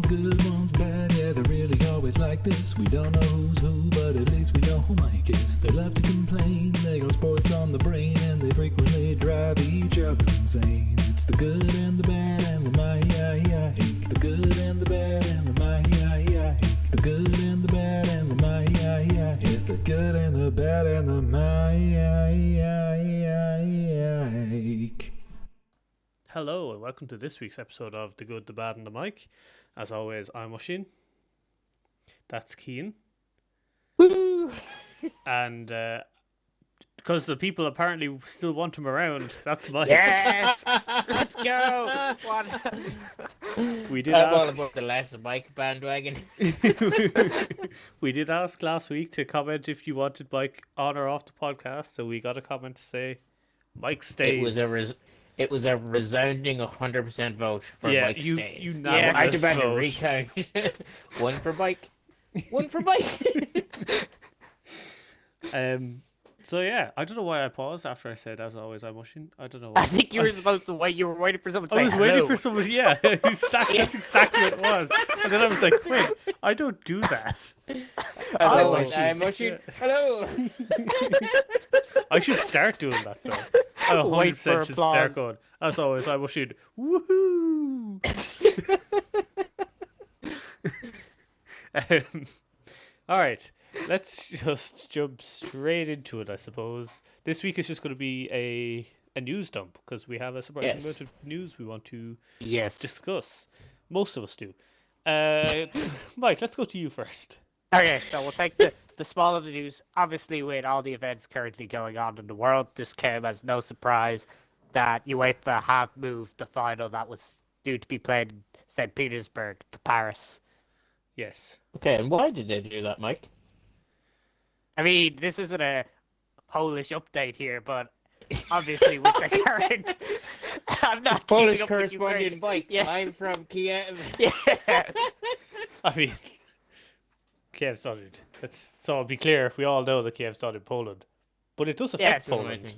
good, one's bad. Yeah, they're really always like this. We don't know who's who, but at least we know who Mike is. They love to complain, they got sports on the brain, and they frequently drive each other insane. It's the good and the bad and the Mike. The good and the bad and the Mike. The good and the bad and the Mike. It's the good and the bad and the Mike. Hello and welcome to this week's episode of The Good, the Bad and the Mike. As always, I'm Oshin. That's Cian. Woo! And because the people apparently still want him around, that's Mike. Yes! Let's go! We did I'm all ask. about the last Mike bandwagon. We did ask last week to comment if you wanted Mike on or off the podcast, so we got a comment to say Mike stays. It was a resounding 100% vote for Mike stays. Yes, I demand a vote. recount. One for Mike. One for Mike. So yeah, I don't know why I paused after I said, as always, I'm Oshin. I don't know why. I think you were supposed to wait. You were waiting for someone to say I was hello. waiting for someone, yeah, exactly, that's exactly what it was. And then I was like, wait, I don't do that. Hello, I I'm Oshin. Hello. I should start doing that, though. I 100% Wait for should start applause. going, as always, I'm Oshin. Woohoo! Alright, let's just jump straight into it, I suppose. This week is just going to be a news dump, because we have a surprising amount of news we want to discuss. Most of us do. Mike, let's go to you first. Okay, so we'll take the small of the news. Obviously, with all the events currently going on in the world, this came as no surprise that UEFA have moved the final that was due to be played in St. Petersburg to Paris. Yes. Okay, and why did they do that, Mike? I mean, this isn't a Polish update here, but obviously with the current... I'm not Polish keeping up with Ukraine. correspondent Mike. Yes. I'm from Kiev. Yeah. I mean, Kiev's not it. So I'll be clear, we all know that Kiev's not in Poland. But it does affect Yes. Poland.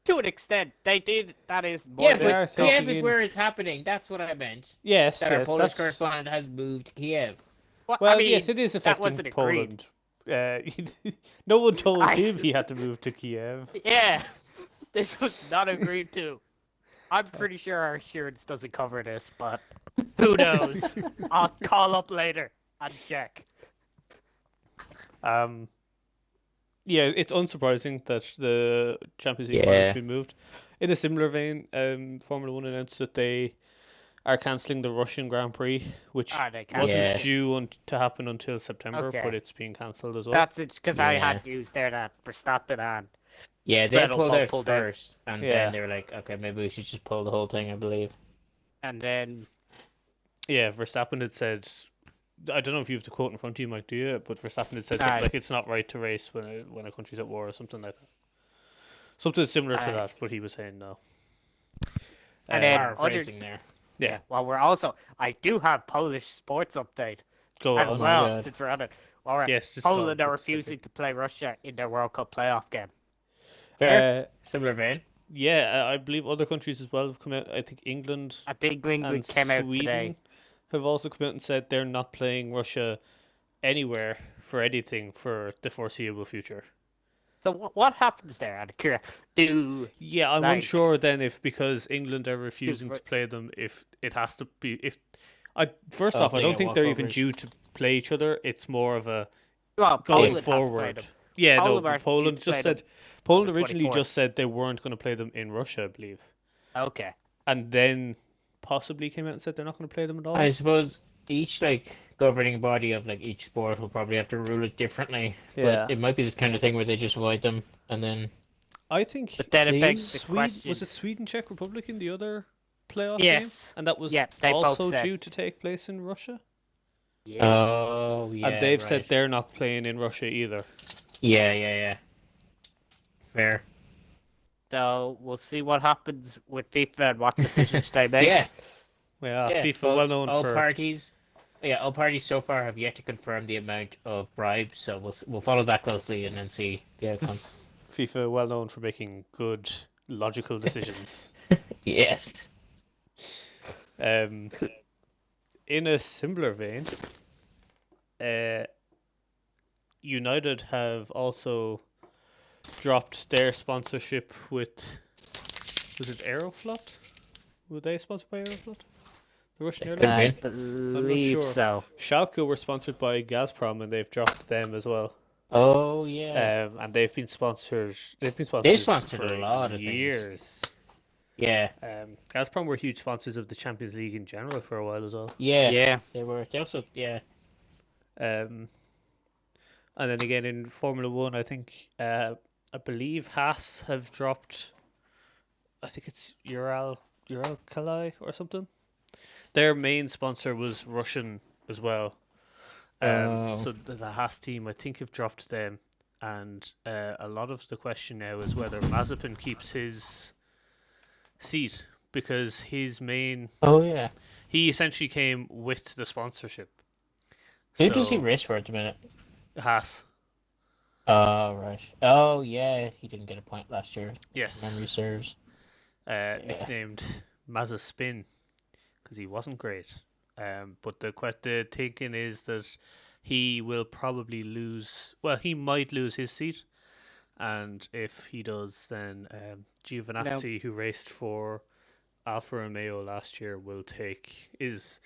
To an extent, they did. That is more Yeah, than... are but Kiev talking is in- where it's happening. That's what I meant. Yes, That our yes, Polish that's... correspondent has moved to Kiev. Well, Well, I mean, yes, it is that affecting wasn't agreed. Poland. No one told him he had to move to Kiev. Yeah, this was not agreed to. I'm pretty sure our insurance doesn't cover this, but who knows? I'll call up later and check. Yeah, it's unsurprising that the Champions League final has been moved. In a similar vein, Formula One announced that they are cancelling the Russian Grand Prix, which Are they wasn't Yeah. due to happen until September, Okay. but it's being cancelled as well. That's it, because I Yeah. had news there that Verstappen and Yeah, they Vettel pulled both out pulled out. first, and Yeah. then they were like, okay, maybe we should just pull the whole thing, I believe. then Yeah, Verstappen had said, I don't know if you have the quote in front of you, Mike, do you? But Verstappen had said something Aye. like it's not right to race when a country's at war or something like that. Something similar to Aye. that, but he was saying no. And then Paraphrasing there. Yeah, well, we're also I do have Polish sports update go as on. my well God. since we're on it. Well, we're- Yes, this is all Poland are good to say. refusing to play Russia in their World Cup playoff game. Fair. Similar vein. Yeah, I believe other countries as well have come out. I think England A big England and came out Sweden today. have also come out and said they're not playing Russia anywhere for anything for the foreseeable future. So what happens there? Out of curiosity, Yeah, I'm Like- unsure then if because England are refusing Ru- to play them, if it has to be first Oh, off, I they don't get think they're even walkovers. due to play each other. It's more of a well, going Poland have to play forward. them. Yeah, no, Poland but are due Poland to play just them said Poland on the originally 24th. just said they weren't going to play them in Russia, I believe, Okay. and then possibly came out and said they're not going to play them at all. I suppose each governing body of each sport will probably have to rule it differently. Yeah. But it might be this kind of thing where they just void them and then I think But then it begs the Sweden question. was it Sweden, Czech Republic in the other playoff game, Yes. and that was Yeah, they both also said. due to take place in Russia. Yeah. Oh yeah. And they've said right. they're not playing in Russia either. Yeah. Fair. So we'll see what happens with FIFA and what decisions they make. Yeah. Yeah, Yeah, FIFA well, well known all for parties. Yeah, all parties so far have yet to confirm the amount of bribes, so we'll follow that closely and then see the outcome. FIFA well known for making good, logical decisions. Yes. in a similar vein, United have also dropped their sponsorship with, was it Aeroflot? Were they sponsored by Aeroflot? The Russian airline? I been. I'm not believe sure. so. Schalke were sponsored by Gazprom, and they've dropped them as well. Oh yeah. And they've been sponsored. They've been They sponsors sponsored for a lot of years. things. Yeah. Gazprom were huge sponsors of the Champions League in general for a while as well. Yeah. Yeah. They were. They also. Yeah. And then again in Formula One, I think I believe Haas have dropped. I think it's Ural Kalai or something. Their main sponsor was Russian as well. So the Haas team, I think, have dropped them, and a lot of the question now is whether Mazepin keeps his seat, because his main, Oh yeah. he essentially came with the sponsorship. Who does he race for at the minute? Haas. Oh right. Oh yeah. He didn't get a point last year. Yes. Memory serves. Nicknamed Mazepin because he wasn't great. But the thinking is that he will probably lose. Well, he might lose his seat, and if he does, then Giovinazzi, who raced for Alfa Romeo last year, is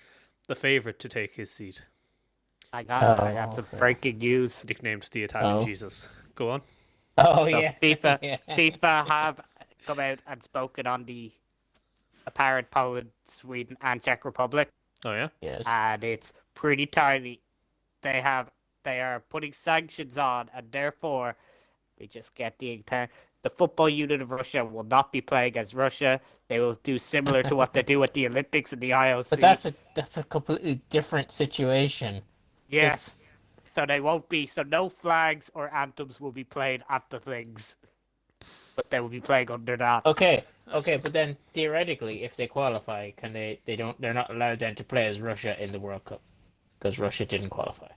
the favourite to take his seat. I got some breaking news. Nicknamed the Italian Jesus. Go on. Oh So yeah. FIFA, Yeah. FIFA have come out and spoken on the apparent Poland, Sweden, and Czech Republic, Oh yeah. Yes. and it's pretty tiny. They are putting sanctions on, and therefore, we just get the football unit of Russia will not be playing as Russia. They will do similar to what they do at the Olympics and the IOC. But that's a completely different situation. Yes. So they won't be. So no flags or anthems will be played at the things, but they will be playing under that. Okay, but then theoretically, if they qualify, they're not allowed then to play as Russia in the World Cup because Russia didn't qualify.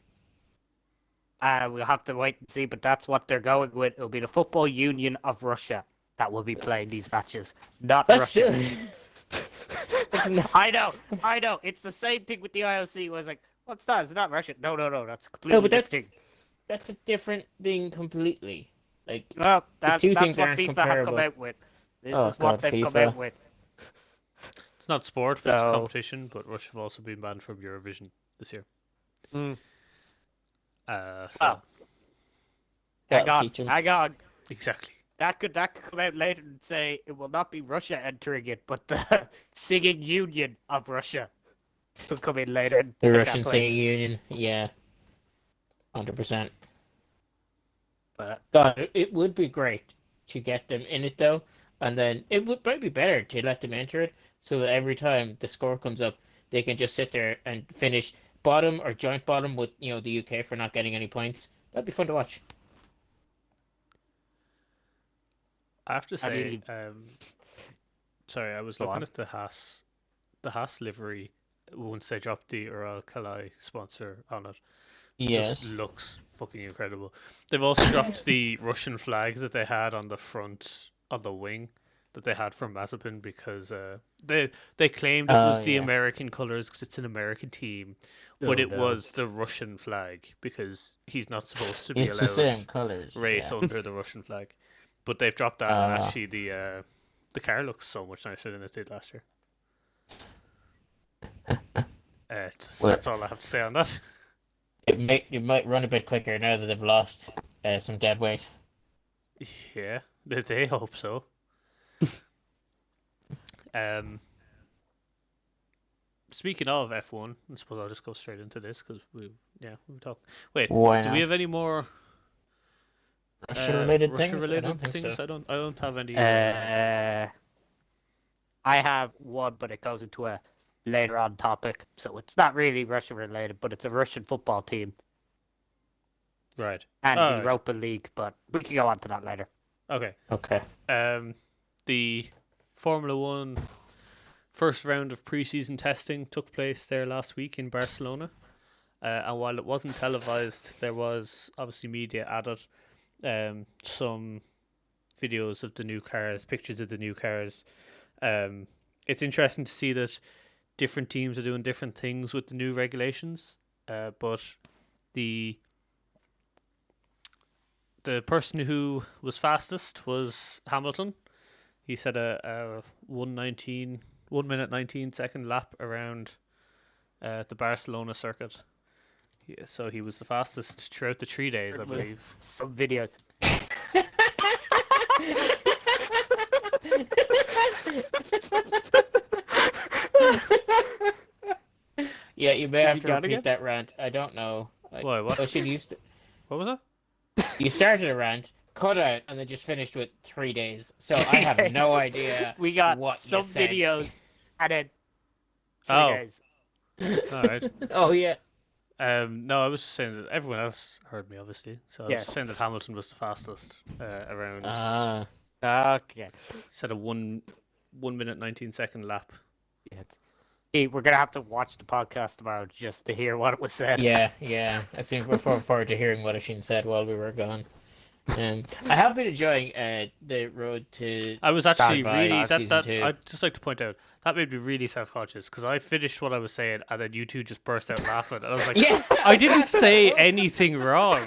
We'll have to wait and see, but that's what they're going with. It'll be the Football Union of Russia that will be playing these matches, not But Russia. still, I know. It's the same thing with the IOC. Where it's like, what's that? It's not Russia. No, that's a completely but different thing. that's a different thing completely. Like, Well, that's two what things FIFA aren't have come comparable. out with. This Oh, is what God, they've come FIFA. out with. It's not sport, but it's So- competition. But Russia have also been banned from Eurovision this year. Mm. So Oh. that'll teach 'em. Hang on. exactly. That could come out later and say it will not be Russia entering it, but the Singing Union of Russia will come in later. And The take that Russian place. Singing Union, yeah, 100%. But God, it would be great to get them in it though, and then it would probably be better to let them enter it so that every time the score comes up, they can just sit there and finish bottom or joint bottom with the UK for not getting any points. That'd be fun to watch. I have to say, mean- sorry, I was Go looking on. at the Haas livery once they dropped the Ural Kalai sponsor on it. Yes. Just looks fucking incredible. They've also dropped the Russian flag that they had on the front of the wing that they had from Mazepin because they claimed it was the yeah. American colors because it's an American team, but Oh, it no. was the Russian flag because he's not supposed to be It's the allowed same colors. race yeah. under the Russian flag. But they've dropped that, and Ah. actually the car looks so much nicer than it did last year. Well- That's all I have to say on that. It might run a bit quicker now that they've lost some dead weight. Yeah, they hope so. Speaking of F1, I suppose I'll just go straight into this because we talk. Wait, Why do not? we have any more Russia-related things? I Russia-related don't think things? so. I don't have any. I have one, but it goes into a later on topic, so it's not really Russia related, but it's a Russian football team Right. and Oh, the right. Europa League, but we can go on to that later. Okay. Okay. The Formula One first round of pre-season testing took place there last week in Barcelona, and while it wasn't televised, there was obviously media added. Some videos of the new cars, pictures of the new cars. It's interesting to see that different teams are doing different things with the new regulations. But the person who was fastest was Hamilton. He set a 1 minute 19 second lap around the Barcelona circuit. Yeah, so he was the fastest throughout the 3 days, I believe. Some videos. Yeah, you may have to repeat that rant. I don't know. Why? What? What was it? You started a rant, cut out, and then just finished with 3 days. So I have no idea. We got what some you said. videos, and then 3 Oh. days. All right. Oh yeah. No, I was just saying that everyone else heard me, obviously. So I was Yes. just saying that Hamilton was the fastest around. Okay. Set a 1 minute 19 second lap. Yeah. Hey, we're gonna have to watch the podcast tomorrow just to hear what it was said. Yeah. I think we're forward to hearing what Ashin said while we were gone. I have been enjoying the road to. I was actually Bye-bye, really season 2. I'd just like to point out that made me really self-conscious because I finished what I was saying and then you two just burst out laughing and I was like, Yeah. I didn't say anything wrong.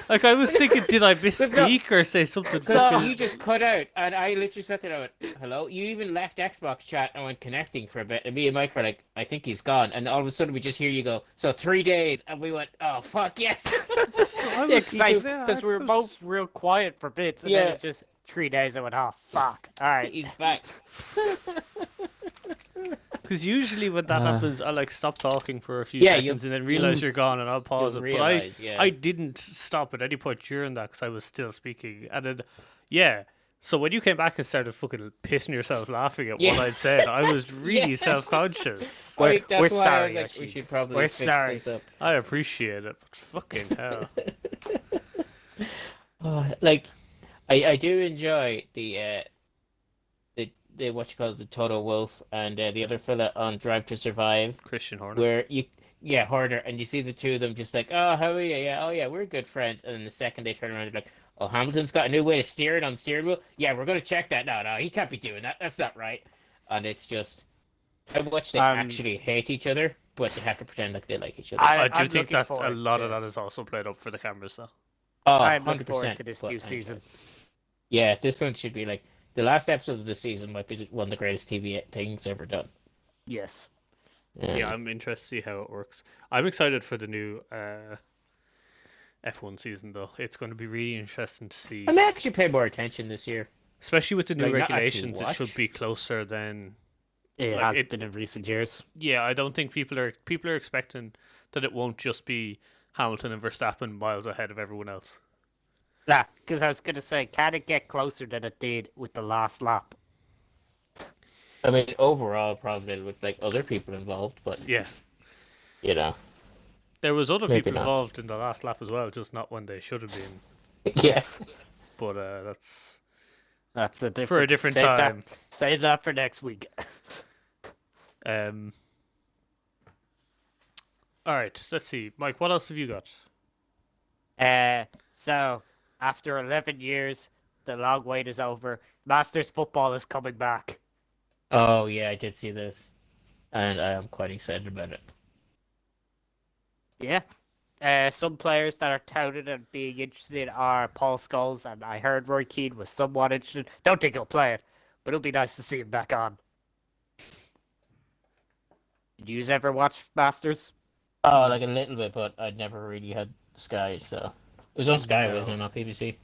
Like I was thinking, did I misspeak or say something? Because you just cut out, and I literally sat there and went, hello? You even left Xbox chat and went connecting for a bit, and me and Mike were like, I think he's gone, and all of a sudden we just hear you go, so 3 days, and we went, oh, fuck yeah. Because we were both real quiet for bits, and then it's just 3 days. I went, oh, fuck. All right. He's back. Because usually when that happens, I like stop talking for a few Yeah, seconds and then realize you're gone and I'll pause it. Realize, but I didn't stop at any point during that because I was still speaking. And then, so when you came back and started fucking pissing yourself laughing at what I'd said, I was really self-conscious. That's we're why sorry, I was like, Yoshi. we should probably fix this up. I appreciate it, but fucking hell. Like, I do enjoy the what you call it, the Toto Wolf and the other fella on Drive to Survive, Christian Horner. Where Horner, and you see the two of them just like, oh, how are you? Yeah, oh yeah, we're good friends. And then the second they turn around, they're like, oh, Hamilton's got a new way to steer it on the steering wheel. Yeah, we're gonna check that. No, he can't be doing that. That's not right. And it's just, I watch they actually hate each other, but they have to pretend like they like each other. I do think that a lot of that is also played up for the cameras, though. Oh, I'm looking 100%. forward to this new season. Yeah, this one should be like the last episode of the season might be one of the greatest TV things ever done. Yes. Yeah, I'm interested to see how it works. I'm excited for the new F1 season, though. It's going to be really interesting to see. I may actually pay more attention this year. Especially with the new Like, not actually regulations, it watch. should be closer than... It Like, has been in recent years. Yeah, I don't think people are expecting that it won't just be Hamilton and Verstappen miles ahead of everyone else. Yeah, because I was going to say, can it get closer than it did with the last lap? I mean, overall, probably with like other people involved, but Yeah. you know, There was other Maybe people not. involved in the last lap as well, just not when they should have been. yeah. But that's That's a different, for a different save time. Save that for next week. All right, let's see. Mike, what else have you got? So, after 11 years, the long wait is over. Masters football is coming back. Oh yeah, I did see this, and I am quite excited about it. Yeah. Some players that are touted and being interested are Paul Scholes, and I heard Roy Keane was somewhat interested. Don't think he'll play it, but it'll be nice to see him back on. Did you ever watch Masters? Oh, like a little bit, but I'd never really had Sky, so it was on Sky, No. wasn't it? Not BBC.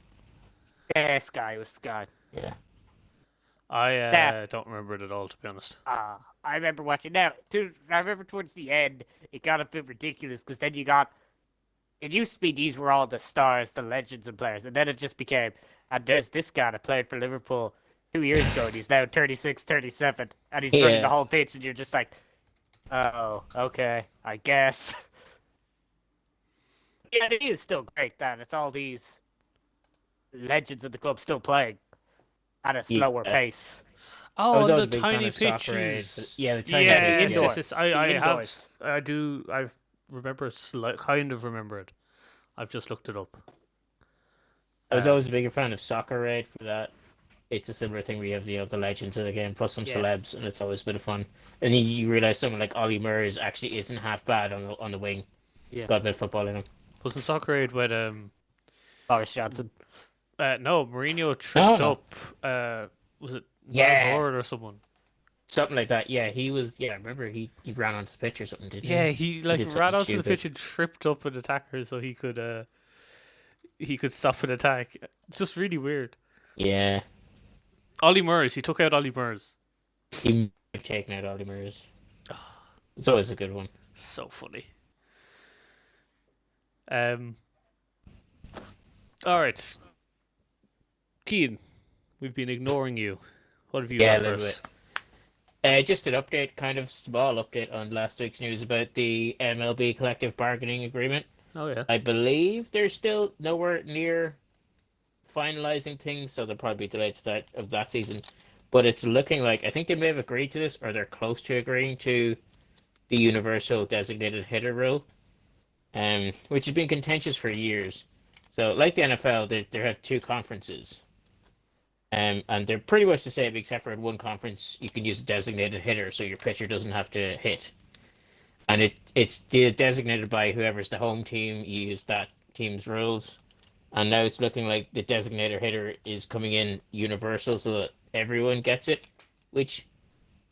Yeah, Sky was Sky. Yeah. I don't remember it at all, to be honest. I remember watching. Now, I remember towards the end, it got a bit ridiculous because then you got. It used to be these were all the stars, the legends and players, and then it just became. And there's this guy that played for Liverpool 2 years ago, and he's now 36, 37, and he's running the whole pitch, and you're just like, oh, okay, I guess. Yeah, it is still great that it's all these legends of the club still playing at a slower pace. I Oh, was always and a the big fan tiny of soccer pitches. age. Yeah, the tiny Yeah, pitches. yes, I indoors. I remember kind of remember it. I've just looked it up. I was always a bigger fan of Soccer Aid for that. it's a similar thing where you have the legends of the game plus some celebs, and it's always a bit of fun. And then you realize someone like Ollie Murs actually isn't half bad on the wing. Yeah. Got a bit of football in him. Wasn't Soccer Aid when Boris Johnson. no, Mourinho tripped No. up was it Yeah. Lord or someone? Something like that. Yeah, he was. Yeah, I remember he ran onto the pitch or something, didn't he? Yeah, he like did ran something onto the stupid. pitch and tripped up an attacker so he could stop an attack. Just really weird. Yeah, Ollie Murs, he took out Ollie Murs. he might have taken out Ollie Murs. It's always a good one. So funny. All right, Keane, we've been ignoring you. What have you got for us? Just an update, kind of small update on last week's news about the MLB collective bargaining agreement. Oh yeah. I believe they're still nowhere near finalizing things, so they'll probably be delayed to that season. But it's looking like I think they may have agreed to this, or they're close to agreeing to the universal designated hitter rule, which has been contentious for years. So, like the NFL, they have two conferences, and they're pretty much the same, except for in one conference you can use a designated hitter, so your pitcher doesn't have to hit. And it's designated by whoever's the home team. You use that team's rules. And now it's looking like the designated hitter is coming in universal so that everyone gets it, which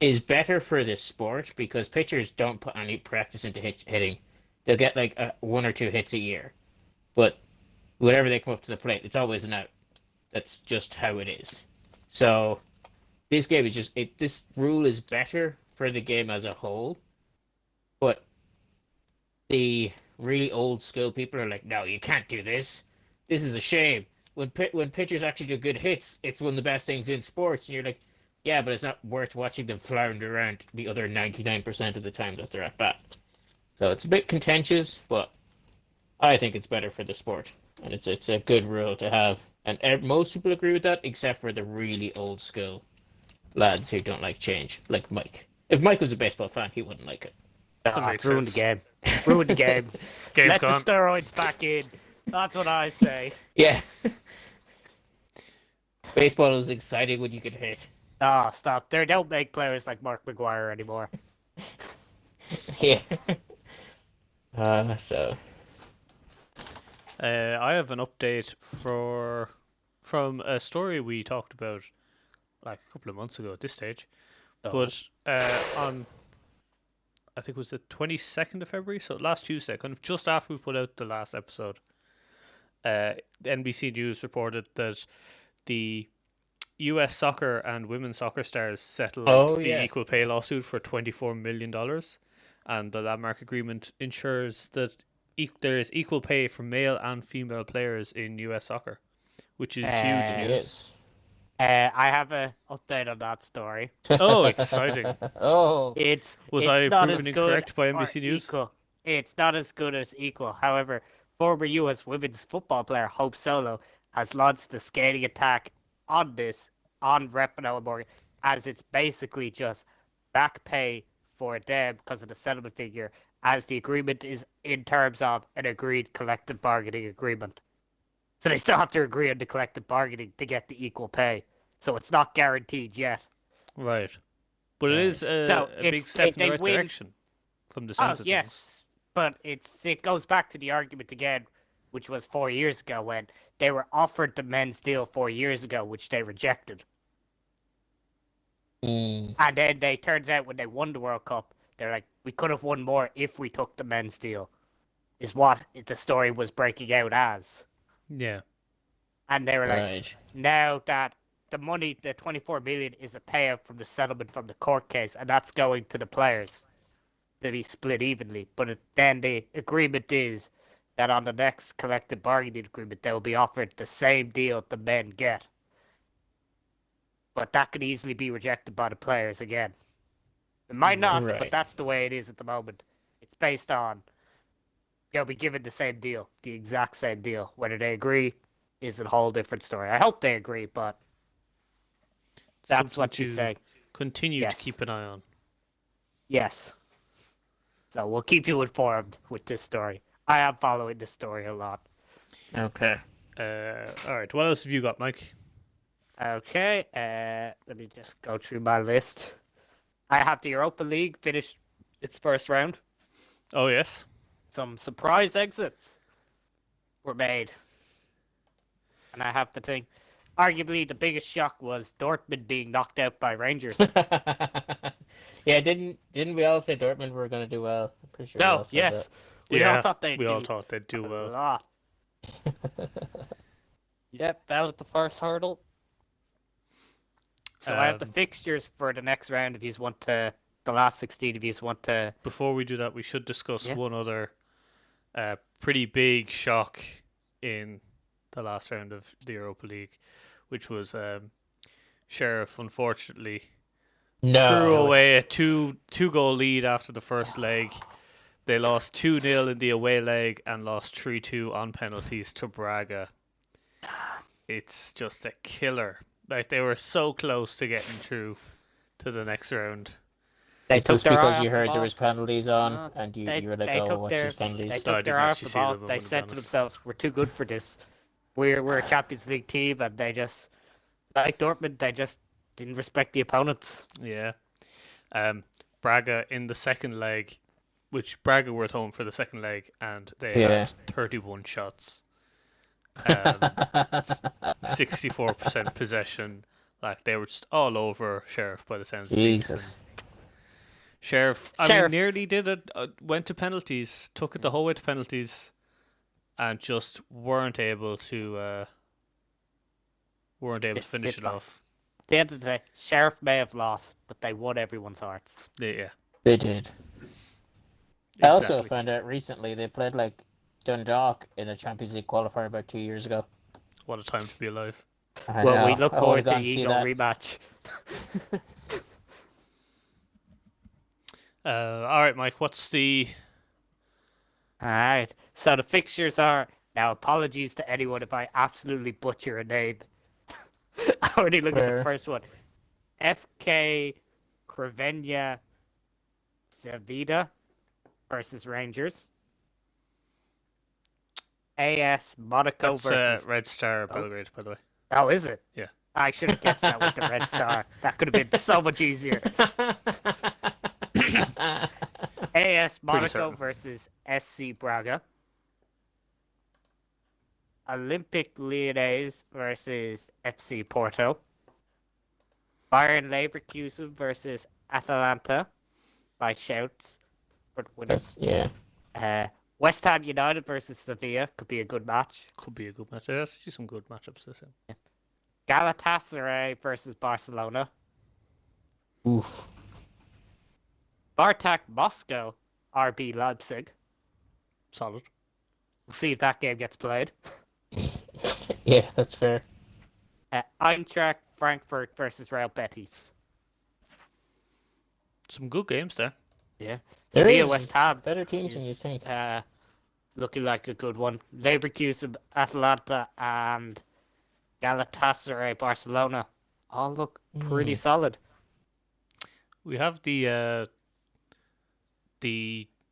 is better for this sport because pitchers don't put any practice into hitting. They'll get like one or two hits a year. But whenever they come up to the plate, it's always an out. That's just how it is. So this game is this rule is better for the game as a whole. But the really old school people are like, no, you can't do this. This is a shame. When pitchers actually do good hits, it's one of the best things in sports. And you're like, yeah, but it's not worth watching them flounder around the other 99% of the time that they're at bat. So it's a bit contentious, but I think it's better for the sport. And it's a good rule to have. And most people agree with that, except for the really old school lads who don't like change, like Mike. If Mike was a baseball fan, he wouldn't like it. It's ruined the game. Ruined the game. Let the steroids back in. That's what I say. Yeah. Baseball was exciting when you could hit. Ah, stop. They don't make players like Mark McGuire anymore. Yeah. I have an update from a story we talked about like a couple of months ago at this stage. Oh. But on I think it was the 22nd of February, so last Tuesday, kind of just after we put out the last episode, the NBC News reported that the US soccer and women's soccer stars settled the equal pay lawsuit for $24 million, and the landmark agreement ensures that there is equal pay for male and female players in US soccer, which is huge news. I have an update on that story. Oh, exciting! Was I proven incorrect by NBC News? Equal. It's not as good as equal. However, former US women's football player Hope Solo has launched a scathing attack on Rep Noah Morgan, as it's basically just back pay for them because of the settlement figure, as the agreement is in terms of an agreed collective bargaining agreement. So they still have to agree on the collective bargaining to get the equal pay. So it's not guaranteed yet. Right. But it is a big step in the right direction from the sounds of things. Yes. But it goes back to the argument again, which was 4 years ago when they were offered the men's deal 4 years ago, which they rejected. And then turns out when they won the World Cup, they're like, we could have won more if we took the men's deal, is what the story was breaking out as. Yeah. And they were like, now that the money, the 24 million, is a payout from the settlement from the court case, and that's going to the players to be split evenly. But then the agreement is that on the next collective bargaining agreement, they will be offered the same deal the men get. But that could easily be rejected by the players again. It might not, but that's the way it is at the moment. It's based on they'll be given the same deal, the exact same deal. Whether they agree is a whole different story. I hope they agree, but that's something what she's saying. Continue to keep an eye on. Yes. So we'll keep you informed with this story. I am following this story a lot. Okay. All right. What else have you got, Mike? Okay, let me just go through my list. I have the Europa League finished its first round. Oh yes. Some surprise exits were made. And I have to think, arguably the biggest shock was Dortmund being knocked out by Rangers. Yeah, didn't we all say Dortmund were going to do well? I'm pretty sure we all No, said yes. We all thought they'd we do all thought they'd do a well. lot. Yep, that was the first hurdle. So I have the fixtures for the next round if you want to, the last 16 if you want to. Before we do that, we should discuss one other pretty big shock in the last round of the Europa League, which was Sheriff unfortunately threw away a two-goal lead after the first leg. They lost 2-0 in the away leg and lost 3-2 on penalties to Braga. It's just a killer. Like, they were so close to getting through to the next round. It's just because you heard there was penalties on, and you were like, "Oh, what's these penalties?" They took their eye off the ball. They said to themselves, "We're too good for this. We're a Champions League team," and they just, like Dortmund, they just didn't respect the opponents. Yeah. Braga in the second leg, which Braga were at home for the second leg, and they had 31 shots. 64% possession. Like, they were just all over Sheriff by the sounds of Jesus. Sheriff, I mean, nearly did it. Went to penalties, took it the whole way to penalties, and just weren't able to finish it off. At the end of the day, Sheriff may have lost, but they won everyone's hearts. They did. Exactly. I also found out recently they played like Dundalk in a Champions League qualifier about 2 years ago. What a time to be alive. Well, we look forward to the Eagle rematch. All right, Mike, what's the... All right, so the fixtures are... Now, apologies to anyone if I absolutely butcher a name. I already looked at the first one. FK Crvena Zvezda versus Rangers. AS Monaco versus... Red Star Belgrade, by the way. Oh, is it? Yeah. I should have guessed that with the Red Star. That could have been so much easier. AS Monaco versus SC Braga. Olympic Lyonnais versus FC Porto. Bayern Leverkusen versus Atalanta by shouts. But winners. West Ham United versus Sevilla could be a good match. Could be a good match. There's actually some good matchups this year. Yeah. Galatasaray versus Barcelona. Oof. Spartak Moscow, RB Leipzig. Solid. We'll see if that game gets played. Yeah, that's fair. Eintracht Frankfurt versus Real Betis. Some good games there. Yeah. Sevilla West Ham. Better teams than you think. Looking like a good one. Leverkusen, Atalanta, and Galatasaray, Barcelona. All look pretty solid. We have the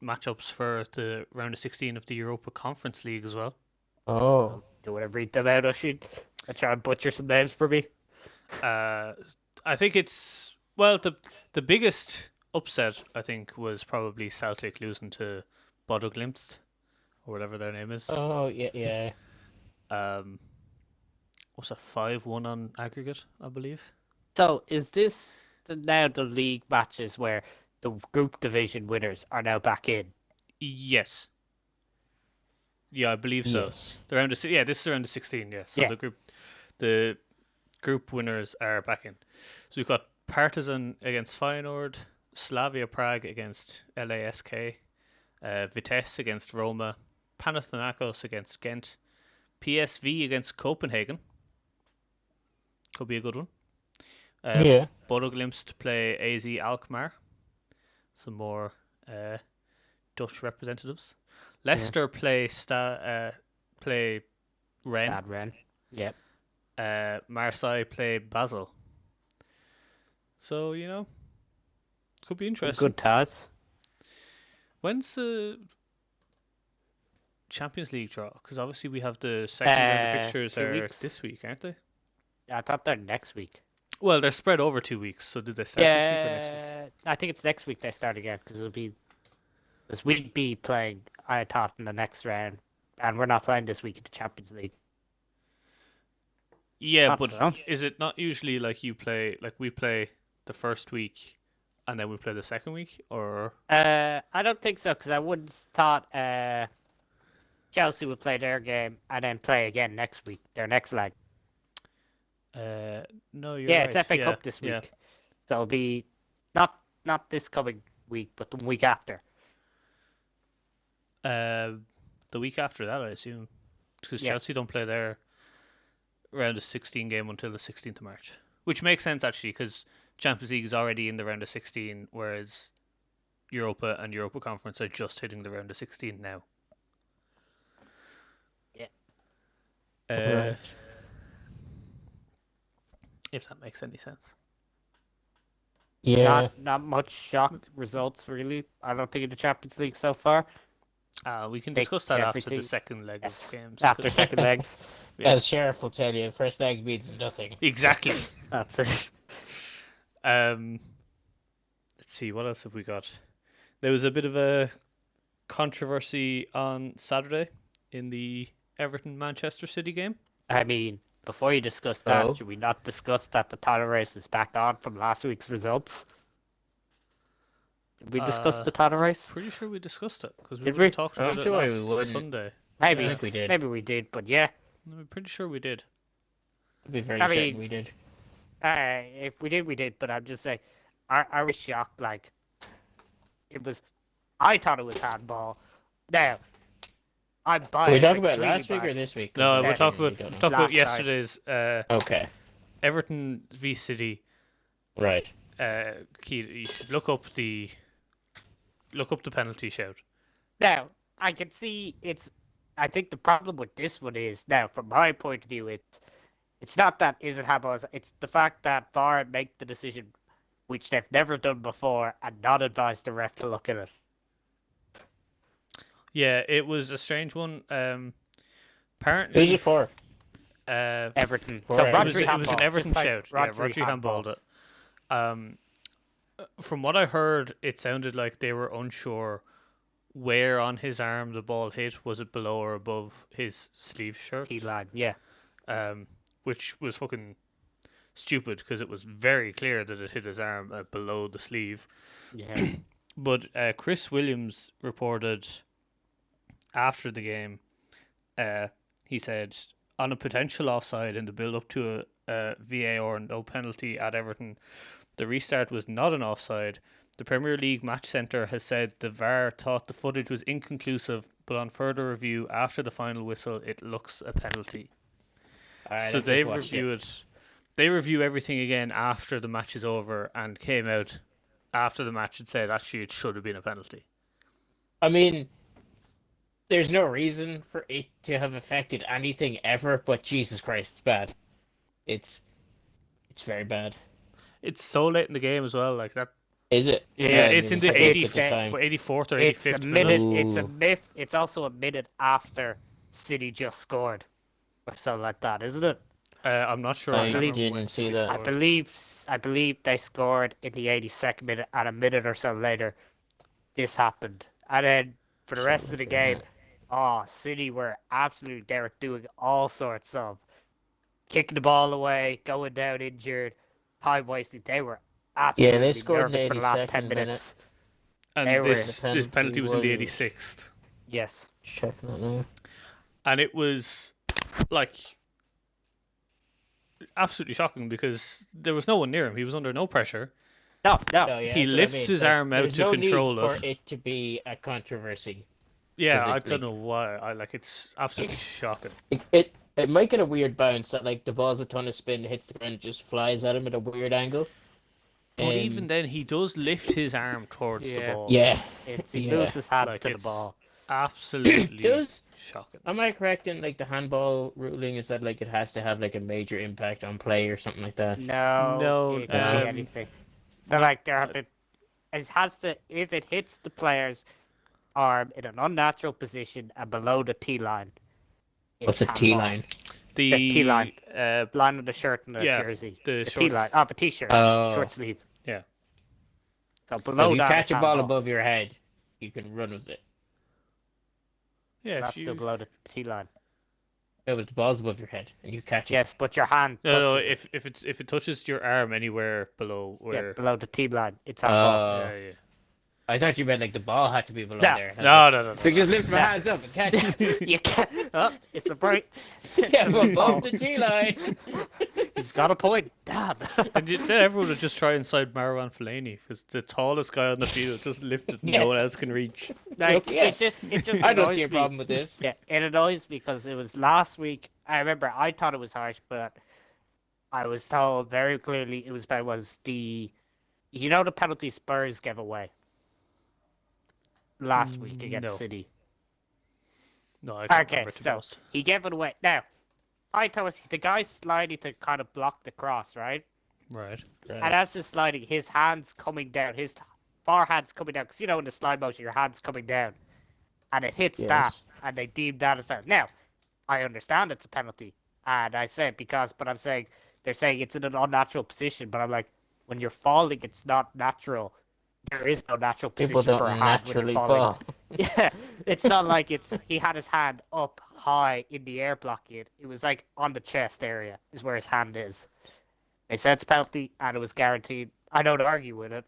matchups for the round of 16 of the Europa Conference League as well. Oh. Do you want to read them out, Oisin? I try and butcher some names for me. I think it's... Well, the biggest upset, I think, was probably Celtic losing to Bodo Glimt, or whatever their name is. Oh, yeah. What's a 5-1 on aggregate, I believe? So, is this now the league matches where the group division winners are now back in? Yes. Yeah, I believe so. Yes. This is around the 16, yeah. So the group winners are back in. So we've got Partizan against Feyenoord, Slavia Prague against LASK, Vitesse against Roma, Panathinaikos against Ghent, PSV against Copenhagen. Could be a good one. Bodo Glimt to play AZ Alkmaar. Some more Dutch representatives. Leicester play Rennes. Bad Rennes. Yep. Marseille play Basel. So, could be interesting. Good Taz. When's the Champions League draw? Because obviously we have the second round of fixtures are this week, aren't they? I thought they're next week. Well, they're spread over 2 weeks, so did they start this week or next week? I think it's next week they start again because we'd be playing. I thought in the next round, and we're not playing this week in the Champions League. Yeah, Not but so. is it not usually like we play the first week, and then we play the second week, or? I don't think so because I wouldn't thought Chelsea would play their game and then play again next week, their next leg. No, you're Yeah, right. it's FA Cup this week, Yeah. so it'll be not this coming week, but the week after. The week after that, I assume, because Yeah. Chelsea don't play their round of 16 game until the 16th of March, which makes sense actually, because Champions League is already in the round of 16, whereas Europa and Europa Conference are just hitting the round of 16 now. Yeah. Right. If that makes any sense. Yeah. Not much shocked results really. I don't think in the Champions League so far. We can Take discuss that after the everything- second leg Yes. of games. After second legs. Yeah. As Sheriff will tell you, first leg means nothing. Exactly. That's it. Let's see, what else have we got? There was a bit of a controversy on Saturday in the Everton-Manchester City game. I mean, before you discuss that, Oh. should we not discuss that the title race is back on from last week's results? Did we discuss the title race? Pretty sure we discussed it, because we Did would have we? talked I'm about it sure we last wouldn't. Sunday. Maybe. I think we did. Maybe we did, but yeah. I'm pretty sure we did. I'd be very I certain mean- we did. If we did, we did. But I'm just saying, I was shocked. Like, I thought it was handball. Now, I'm biased. Are we talking like, about really last week or biased. this week? No, Yeah. we're talking I about don't know. talking about Last night. yesterday's Okay, Everton v City. right. Keith, you should look up the penalty shout. Now, I can see I think the problem with this one is, now, from my point of view, it's not that is it handball, it's the fact that VAR make the decision, which they've never done before, and not advise the ref to look at it. Yeah, it was a strange one. Apparently, Who's it for? Everton. For So Everton. it was an handball, Everton just like shout. Rodri Rodri handballed it. From what I heard, it sounded like they were unsure where on his arm the ball hit. Was it below or above his sleeve shirt? T-line, yeah. Which was fucking stupid because it was very clear that it hit his arm below the sleeve. Yeah. But Chris Williams reported after the game, he said, on a potential offside in the build-up to a VAR no penalty at Everton, the restart was not an offside. The Premier League Match Centre has said the VAR thought the footage was inconclusive, but on further review after the final whistle, it looks a penalty. Alright, So I've they just watched review it. They review everything again after the match is over and came out after the match and said actually it should have been a penalty. I mean, there's no reason for it to have affected anything ever, but Jesus Christ, it's bad. It's very bad. It's so late in the game as well, like that. Is it? Yeah, I it's didn't in the think 80, at the time. 84th or It's a 85th minute. minute. It's a Ooh. myth. It's also a minute after City just scored, or something like that, isn't it? I'm not sure. I can't remember didn't when see they that. I scored. believe they scored in the 82nd minute, and a minute or so later, this happened. And then for the rest of the game, City were absolutely, they were doing all sorts of kicking the ball away, going down injured, time wasting. They were absolutely they scored in the nervous for the last 10 82nd minutes. And They were- this The penalty was in the penalty was- 86th. Yes. Checking that now. And it was like absolutely shocking because there was no one near him. He was under no pressure. No. No, yeah, He that's what I lifts mean. his Like, arm out there's to no control need it. for it to be a controversy. Yeah, I physically. don't know why. I like it's absolutely shocking. It might get a weird bounce that like the ball's a ton of spin, hits the ground, just flies at him at a weird angle. But even then, he does lift his arm towards the Yeah. ball. Yeah. He Yeah. moves his hand Like, to the it's ball. absolutely Does shocking. am I correct in like the handball ruling is that like it has to have like a major impact on play or something like that? No, it can be anything. So like there have been, it has to, if it hits the player's arm in an unnatural position and below the T line. What's a T line? The T-line. Line of the shirt and the jersey. The T-line. Oh, the T-shirt. Short sleeve. Yeah. So below if you that catch a ball handball. above your head, you can run with it. Yeah, That's still below the T-line. Yeah, but the ball's above your head, and you catch it. Yes, but your hand No, touches if it touches your arm anywhere below where... Yeah, below the T-line. It's handball. Yeah. I thought you meant like the ball had to be below No. there. No. So just lift my hands up and catch it. You can't. Oh, it's a break. Yeah, I'm above the T-line. He's got a point. Damn. And then everyone would just try inside Marwan Fellaini, because the tallest guy on the field just lifted, no one else can reach. Like, Yeah. it just I don't see a annoys me. problem with this. Yeah, it annoys me because it was last week. I remember I thought it was harsh, but I was told very clearly it was the the penalty Spurs gave away last week against City. No, I can't Okay, remember, to be so honest. he gave it away. Now, I thought the guy's sliding to kind of block the cross, right? Right. And as he's sliding, his hand's coming down, his forehand's coming down, because in the slide motion, your hand's coming down, and it hits that, and they deem that as penalty. Now, I understand it's a penalty, and I say it but I'm saying, they're saying it's in an unnatural position, but I'm like, when you're falling, it's not natural. There is no natural position People for a don't hand when naturally you're falling. fall. Yeah, it's not like he had his hand up high in the air blocking it. It was like on the chest area is where his hand is. They said it's penalty, and it was guaranteed. I don't argue with it.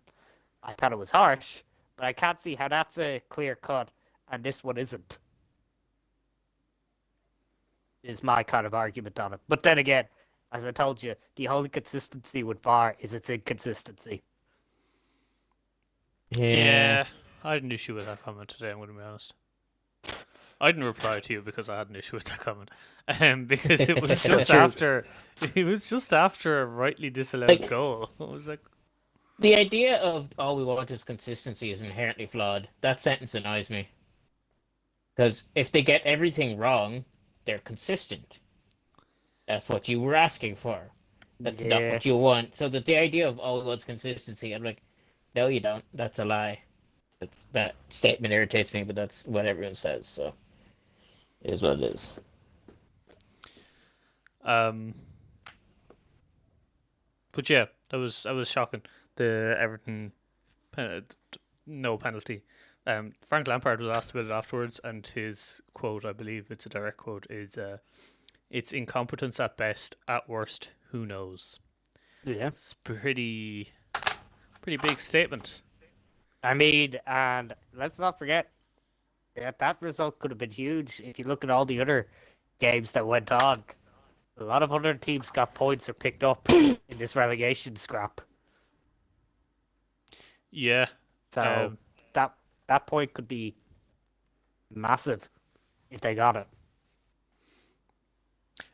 I thought it was harsh, but I can't see how that's a clear cut, and this one isn't. Is my kind of argument on it. But then again, as I told you, the only consistency with VAR is its inconsistency. Yeah, I had an issue with that comment today, I'm going to be honest. I didn't reply to you because I had an issue with that comment. Because it was just after a rightly disallowed goal. I was like... The idea of all we want is consistency is inherently flawed. That sentence annoys me. Because if they get everything wrong, they're consistent. That's what you were asking for. That's not what you want. So the idea of all we want is consistency, I'm like, no, you don't. That's a lie. That statement irritates me, but that's what everyone says, so it is what it is. But yeah, that was shocking. The Everton no penalty. Frank Lampard was asked about it afterwards, and his quote, I believe it's a direct quote, is it's incompetence at best, at worst, who knows. Yeah. It's pretty big statement. I mean, and let's not forget that result could have been huge if you look at all the other games that went on. A lot of other teams got points or picked up in this relegation scrap. Yeah. So that point could be massive if they got it.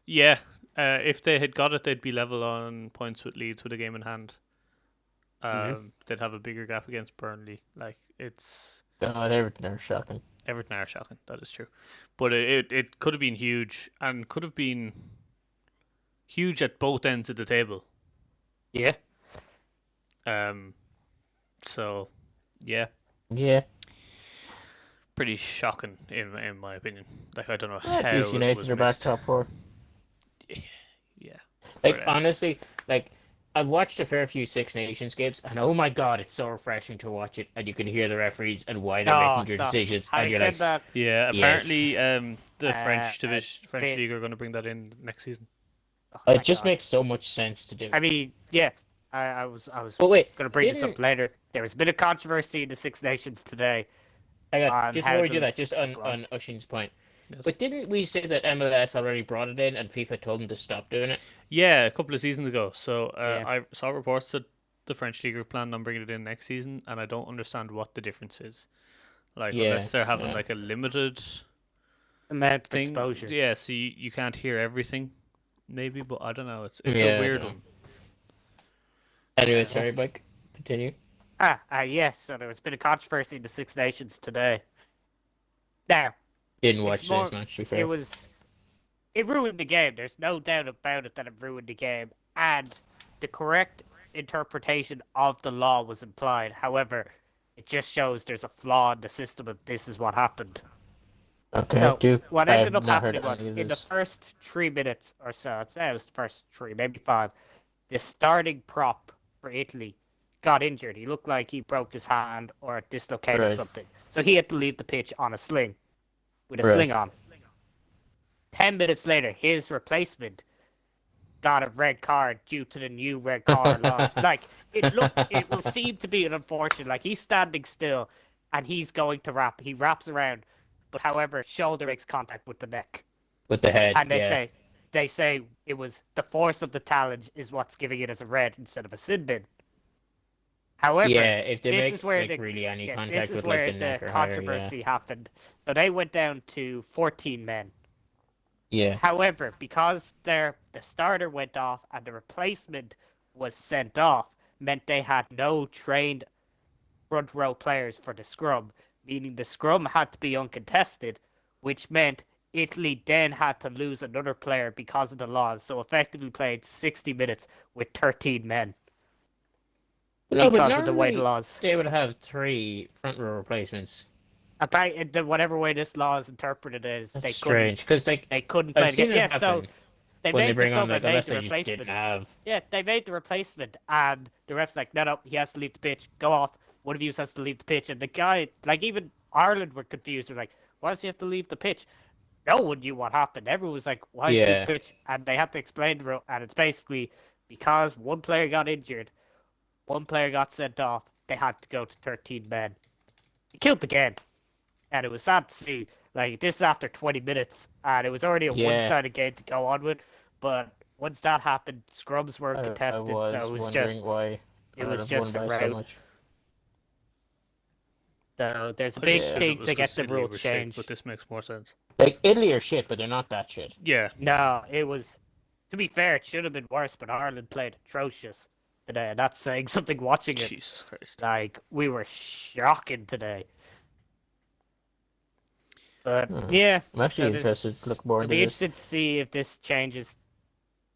Yeah. If they had got it, they'd be level on points with Leeds with a game in hand. They'd have a bigger gap against Burnley. Like, it's... God, Everton are shocking. Everton are shocking, that is true. But it could have been huge, and could have been huge at both ends of the table. Yeah. So, yeah. Yeah. Pretty shocking, in my opinion. Like, I don't know Yeah, how GC United are back top four. Yeah. Like, honestly, like, I've watched a fair few Six Nations games, and oh my god, it's so refreshing to watch it, and you can hear the referees and why they're making their decisions, and you're like, that, yeah, apparently the French league are going to bring that in next season. it just makes so much sense to do. I mean, yeah, I was But wait, going to bring this up later. There was a bit of controversy in the Six Nations today. Just before we do that, just on Ushin's point. Yes. But didn't we say that MLS already brought it in and FIFA told them to stop doing it? Yeah, a couple of seasons ago. So I saw reports that the French league are planning on bringing it in next season, and I don't understand what the difference is. Like, unless they're having like a limited amount of exposure. Yeah, so you can't hear everything, maybe, but I don't know. It's a weird one. Anyway, sorry, Mike. Continue. Yes. So there was a bit of controversy in the Six Nations today. Now, didn't watch this match. To be fair, it ruined the game. There's no doubt about it that it ruined the game, and the correct interpretation of the law was implied. However, it just shows there's a flaw in the system, and this is what happened. Okay, So what I ended have up not heard happening was any of in the this. first 3 minutes or so, I'd say it was the first three, maybe five, the starting prop for Italy got injured. He looked like he broke his hand or dislocated Right, something. So he had to leave the pitch on a sling, with a right. sling on. 10 minutes later, his replacement got a red card due to the new red card laws. Like, it will seem to be an unfortunate. Like, he's standing still and he's going to wrap. He wraps around, but however, shoulder makes contact with the neck. With the head, And yeah. they say it was the force of the challenge is what's giving it as a red instead of a sin bin. However, Yeah, if they this make is where like really any this contact is with where like the neck the or higher, yeah. controversy happened. So they went down to 14 men. Yeah. However, because the starter went off and the replacement was sent off, meant they had no trained front row players for the scrum, meaning the scrum had to be uncontested, which meant Italy then had to lose another player because of the laws, so effectively played 60 minutes with 13 men No, but because of the way the normally laws. they would have 3 front row replacements. Apparently, whatever way this law is interpreted is, That's strange, because like they couldn't play I've seen again. it Yeah, so happen they when they made the bring on sub like and made unless the they just replacement. didn't have. Yeah, they made the replacement, and the ref's like, no, he has to leave the pitch. Go off. One of you has to leave the pitch. And the guy, like, even Ireland were confused. They're like, why does he have to leave the pitch? No one knew what happened. Everyone was like, why does he leave Yeah. the pitch? And they had to explain the rule. And it's basically because one player got injured, one player got sent off, they had to go to 13 men. It killed the game. And it was sad to see. Like, this is after 20 minutes, and it was already a Yeah. one-sided game to go on with. But once that happened, scrums weren't I contested, was so it was wondering just why it Ireland was won just a by so rout. much. So there's a I big Yeah. assumed it thing was to get 'cause the Italy rule were shit, changed. but this makes more sense. Like Italy are shit, but they're not that shit. Yeah. No, it was. To be fair, it should have been worse, but Ireland played atrocious today, and that's saying something. Watching it, Jesus Christ. like we were shocking today. But yeah, I'm actually so interested to look more I'll into be this. interested to see if this changes,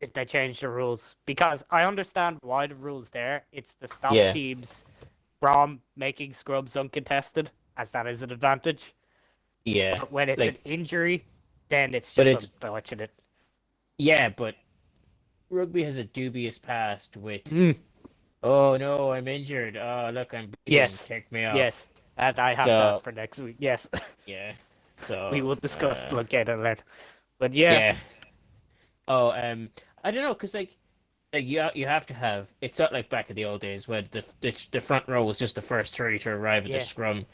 if they change the rules, because I understand why the rules there. It's to stop Yeah. teams from making scrubs uncontested, as that is an advantage. Yeah. But when it's Like, an injury, then it's But just it's- unfortunate. yeah, but rugby has a dubious past with Mm. oh no, I'm injured. Oh look, I'm bleeding. Yes. Take me off. Yes, and I have So- that for next week. Yes, Yeah. So we will discuss uh, blockade alert. But yeah, Yeah. Oh, I don't know, cause like you have to have. It's not like back in the old days when the front row was just the first 3 to arrive at Yeah. the scrum.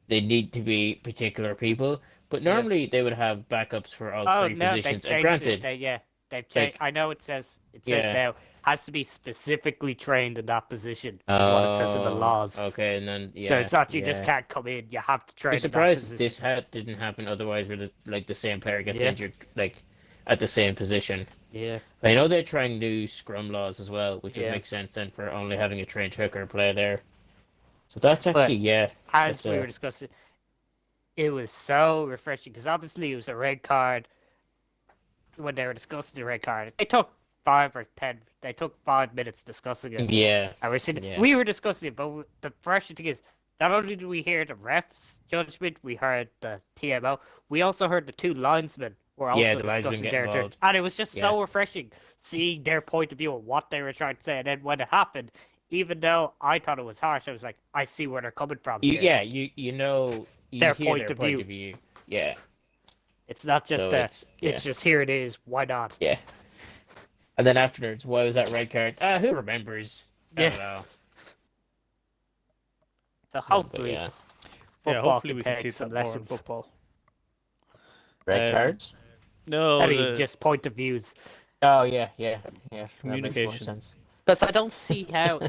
They need to be particular people, but normally they would have backups for all 3 no, positions. they've And changed granted, it. They've changed. like- I know it says Yeah. now has to be specifically trained in that position. Is what it says in the laws. Okay, and then So it's not you just yeah. can't come in. You have to train. I'm in that surprised position. this didn't happen. Otherwise, where the same player gets Yeah. injured like at the same position. Yeah. I know they're trying new scrum laws as well, which would Yeah. make sense then for only having a trained hooker play there. So that's actually As that's we were discussing, it was so refreshing because obviously it was a red card. When they were discussing the red card, they took 5 or 10. They took 5 minutes discussing it. yeah. And we're sitting, Yeah. we were discussing it, but the refreshing thing is, not only did we hear the refs' judgment, we heard the TMO, we also heard the 2 linesmen were also Yeah, the linesmen discussing get their turn. involved. And it was just so Yeah. refreshing seeing their point of view of what they were trying to say. And then when it happened, even though I thought it was harsh, I was like, I see where they're coming from. here. You know you Their hear point their of point view. of view. Yeah. It's not just So it's just here it is. Why not? Yeah. And then afterwards, why was that red card? Who remembers? I don't know. So But hopefully, yeah. football hopefully we can see take some that more in lessons. football. Red Um, cards? No, I mean, just point of views. Oh yeah. That makes more Communication. sense. Because I don't see how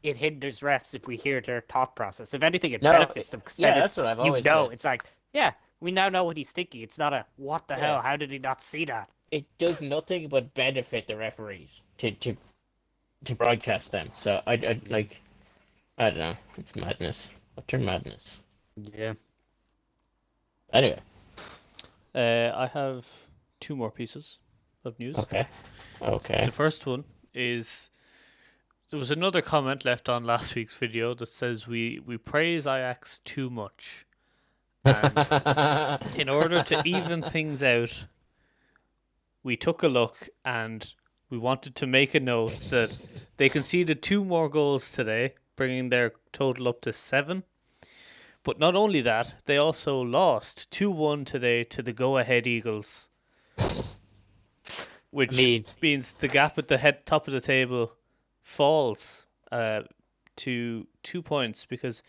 it hinders refs if we hear their thought process. If anything, it No, benefits them. 'Cause yeah, then that's what I've always You know, said. it's like, yeah, we now know what he's thinking. It's not a what the Yeah. hell? How did he not see that? It does nothing but benefit the referees to broadcast them. So I don't know. It's madness. Utter madness. Yeah. Anyway. I have 2 more pieces of news. Okay. The first one is there was another comment left on last week's video that says we praise Ajax too much, And in order to even things out, we took a look and we wanted to make a note that they conceded 2 more goals today, bringing their total up to 7. But not only that, they also lost 2-1 today to the go-ahead Eagles, which means the gap at the top of the table falls to 2 points because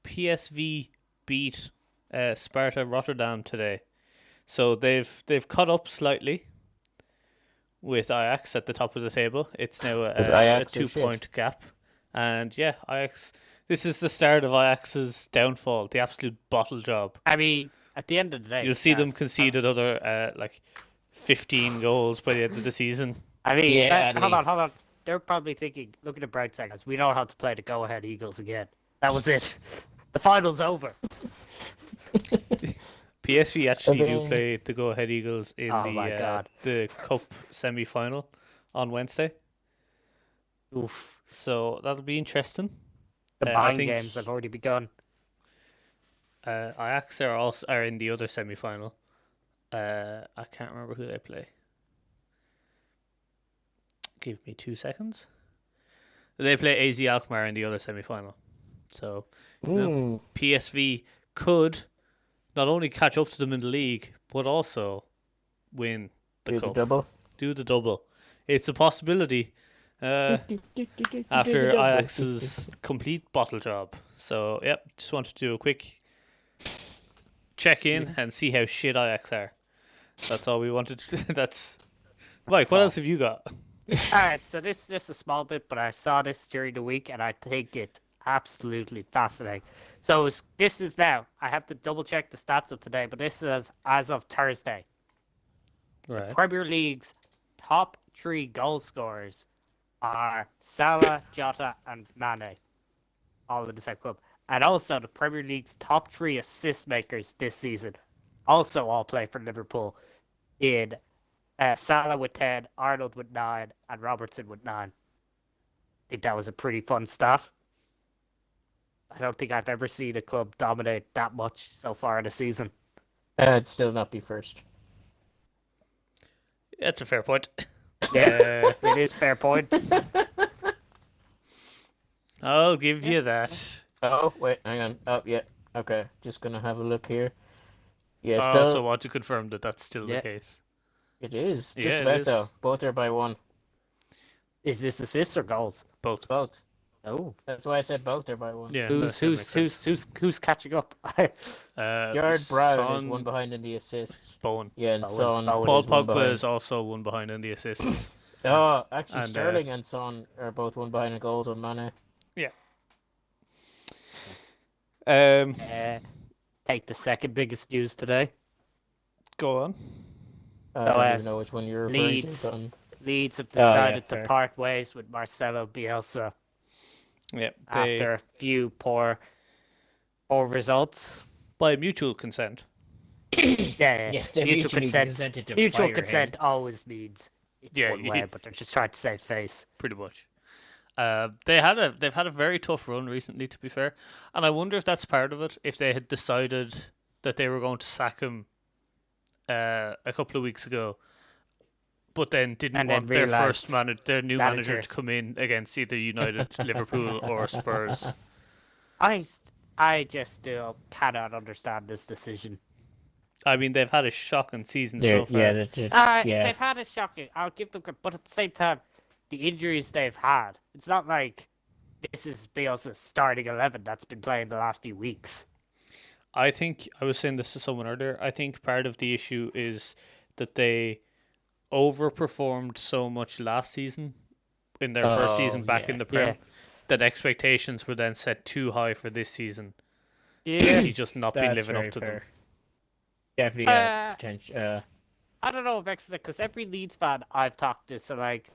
PSV beat Sparta Rotterdam today. So they've caught up slightly with Ajax at the top of the table. It's now a 2-point gap. And yeah, Ajax... This is the start of Ajax's downfall, the absolute bottle job. I mean, at the end of the day... You'll see them concede another, 15 goals by the end of the season. I mean, hold on. They're probably thinking, look at the bright side, we don't have to play the go-ahead Eagles again. That was it. The final's over. PSV actually do play the go-ahead Eagles in the Cup semi-final on Wednesday. Oof. So that'll be interesting. The mind games have already begun. Ajax are in the other semi-final. I can't remember who they play. Give me 2 seconds. They play AZ Alkmaar in the other semi-final. So PSV could not only catch up to them in the league, but also win the cup. Do the double. It's a possibility. After Ajax's complete bottle job. So, yep, just wanted to do a quick check in and see how shit Ajax are. That's all we wanted to do. That's... Mike, what else have you got? Alright, so this is just a small bit, but I saw this during the week and I think it's absolutely fascinating. So, this is now, I have to double check the stats of today, but this is as of Thursday. Right. Premier League's top 3 goal scorers are Salah, Jota, and Mane, all in the same club. And also the Premier League's top 3 assist makers this season also all play for Liverpool in Salah with 10, Arnold with 9, and Robertson with 9. I think that was a pretty fun stat. I don't think I've ever seen a club dominate that much so far in the season. I'd still not be first. That's a fair point. Yeah, it is fair point. I'll give you that. Oh, wait, hang on. Oh, yeah. Okay, just gonna have a look here. Yeah, I still... also want to confirm that that's still the case. It is. Just about, though. Both are by 1. Is this assists or goals? Both. Oh, that's why I said both are by 1. Yeah. Who's catching up? Jared Brown is 1 behind in the assists. Bowen. Yeah, and Son. Paul Pogba is also 1 behind in the assists. Oh, actually, Sterling and Son are both 1 behind in goals on Mane. Yeah. Take the second biggest news today. Go on. I don't even know which one you're referring to. Leeds have decided to part ways with Marcelo Bielsa. Yeah, after a few poor results. By mutual consent. Yeah, mutual consent. Mutual consent him. Always means it's one way, but they're just trying to save face. Pretty much. They've had a very tough run recently, to be fair, and I wonder if that's part of it. If they had decided that they were going to sack him a couple of weeks ago, but then didn't want their new manager to come in against either United, Liverpool, or Spurs. I just still cannot understand this decision. I mean, they've had a shocking season so far. They've had a shocking. I'll give them, but at the same time, the injuries they've had. It's not like this is Bielsa's starting 11 that's been playing the last few weeks. I think I was saying this to someone earlier. I think part of the issue is that they overperformed so much last season in their first season back in the Prem that expectations were then set too high for this season. Yeah, he's just not been living up to them. Definitely potential. I don't know if because every Leeds fan I've talked to, so like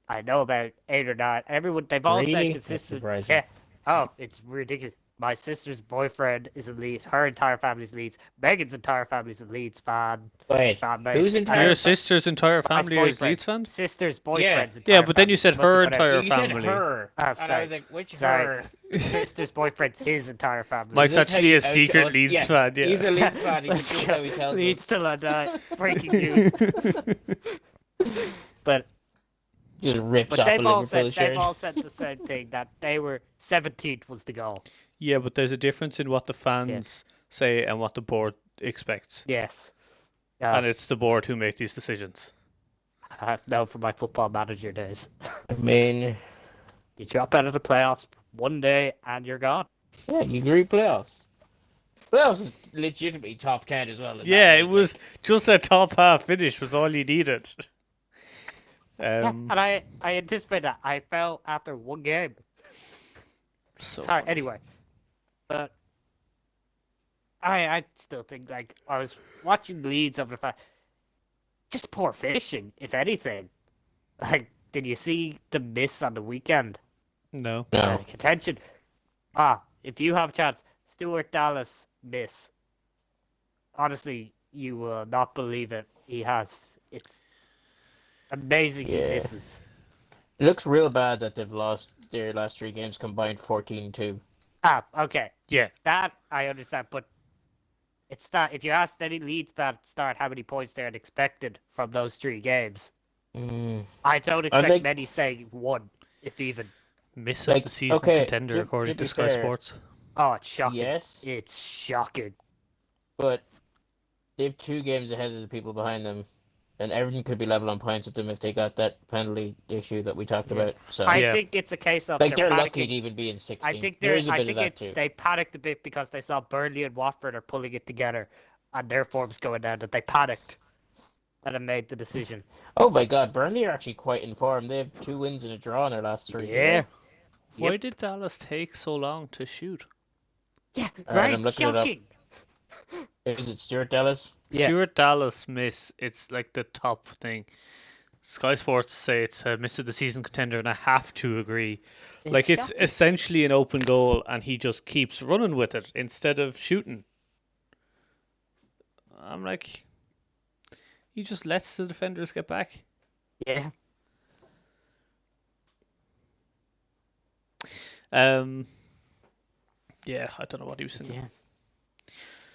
I know about 8 or 9. Everyone they've all said consistent. Yeah. Oh, it's ridiculous. My sister's boyfriend is a Leeds. Her entire family's Leeds. Megan's entire family's a Leeds fan. Wait, whose entire Your sister's entire family is Leeds fans? Sister's boyfriend's Yeah, entire but then you said family. her Must have got entire out. You said family. her. Oh, And I was like, which Sorry. her? Sister's boyfriend's his entire family. Mike's Is this how actually you a out to secret us? Leeds Yeah, fan, yeah. He's a Leeds fan. He just how he tells Leeds us. still on breaking news. But Just rips off a they've all Liverpool said shirt. the same thing, that they were 17th was the goal. Yeah, but there's a difference in what the fans say and what the board expects. Yes. And it's the board who make these decisions. I have known from my football manager days. I mean, You drop out of the playoffs one day and you're gone. yeah, you agree playoffs. Playoffs is legitimately top 10 as well. Yeah, it was just a top half finish was all you needed. And I anticipate that. I fell after one game. Sorry, funny. anyway. But I still think, like, I was watching Leeds over the fact, just poor finishing, if anything. Like, did you see the miss on the weekend? No. No. Contention. If you have a chance, Stuart Dallas miss. Honestly, you will not believe it. It's amazing he misses. It looks real bad that they've lost their last 3 games combined 14-2. Okay. Yeah. That I understand, but it's not. If you asked any Leeds fan at the start how many points they had expected from those 3 games, I don't expect many saying 1, if even. Miss of the season contender, according to Sky Sports. Oh, it's shocking. Yes. It's shocking. But they have 2 games ahead of the people behind them, and everything could be level on points with them if they got that penalty issue that we talked about. So I think it's a case of they're panicking. lucky to even be in 16. I think there is a bit of that it's too. they panicked a bit because they saw Burnley and Watford are pulling it together, and their form's going down. That they panicked, and then made the decision. Oh my God, Burnley are actually quite in form. They have 2 wins and a draw in their last 3. Yeah. Why did Dallas take so long to shoot? Yeah, Alright, I'm looking it up. shocking. Is it Stuart Dallas? Yeah. Stuart Dallas miss. It's like the top thing. Sky Sports say it's a miss of the season contender, and I have to agree. It's essentially an open goal, and he just keeps running with it instead of shooting. I'm like, he just lets the defenders get back. Yeah. Yeah, I don't know what he was saying. Yeah.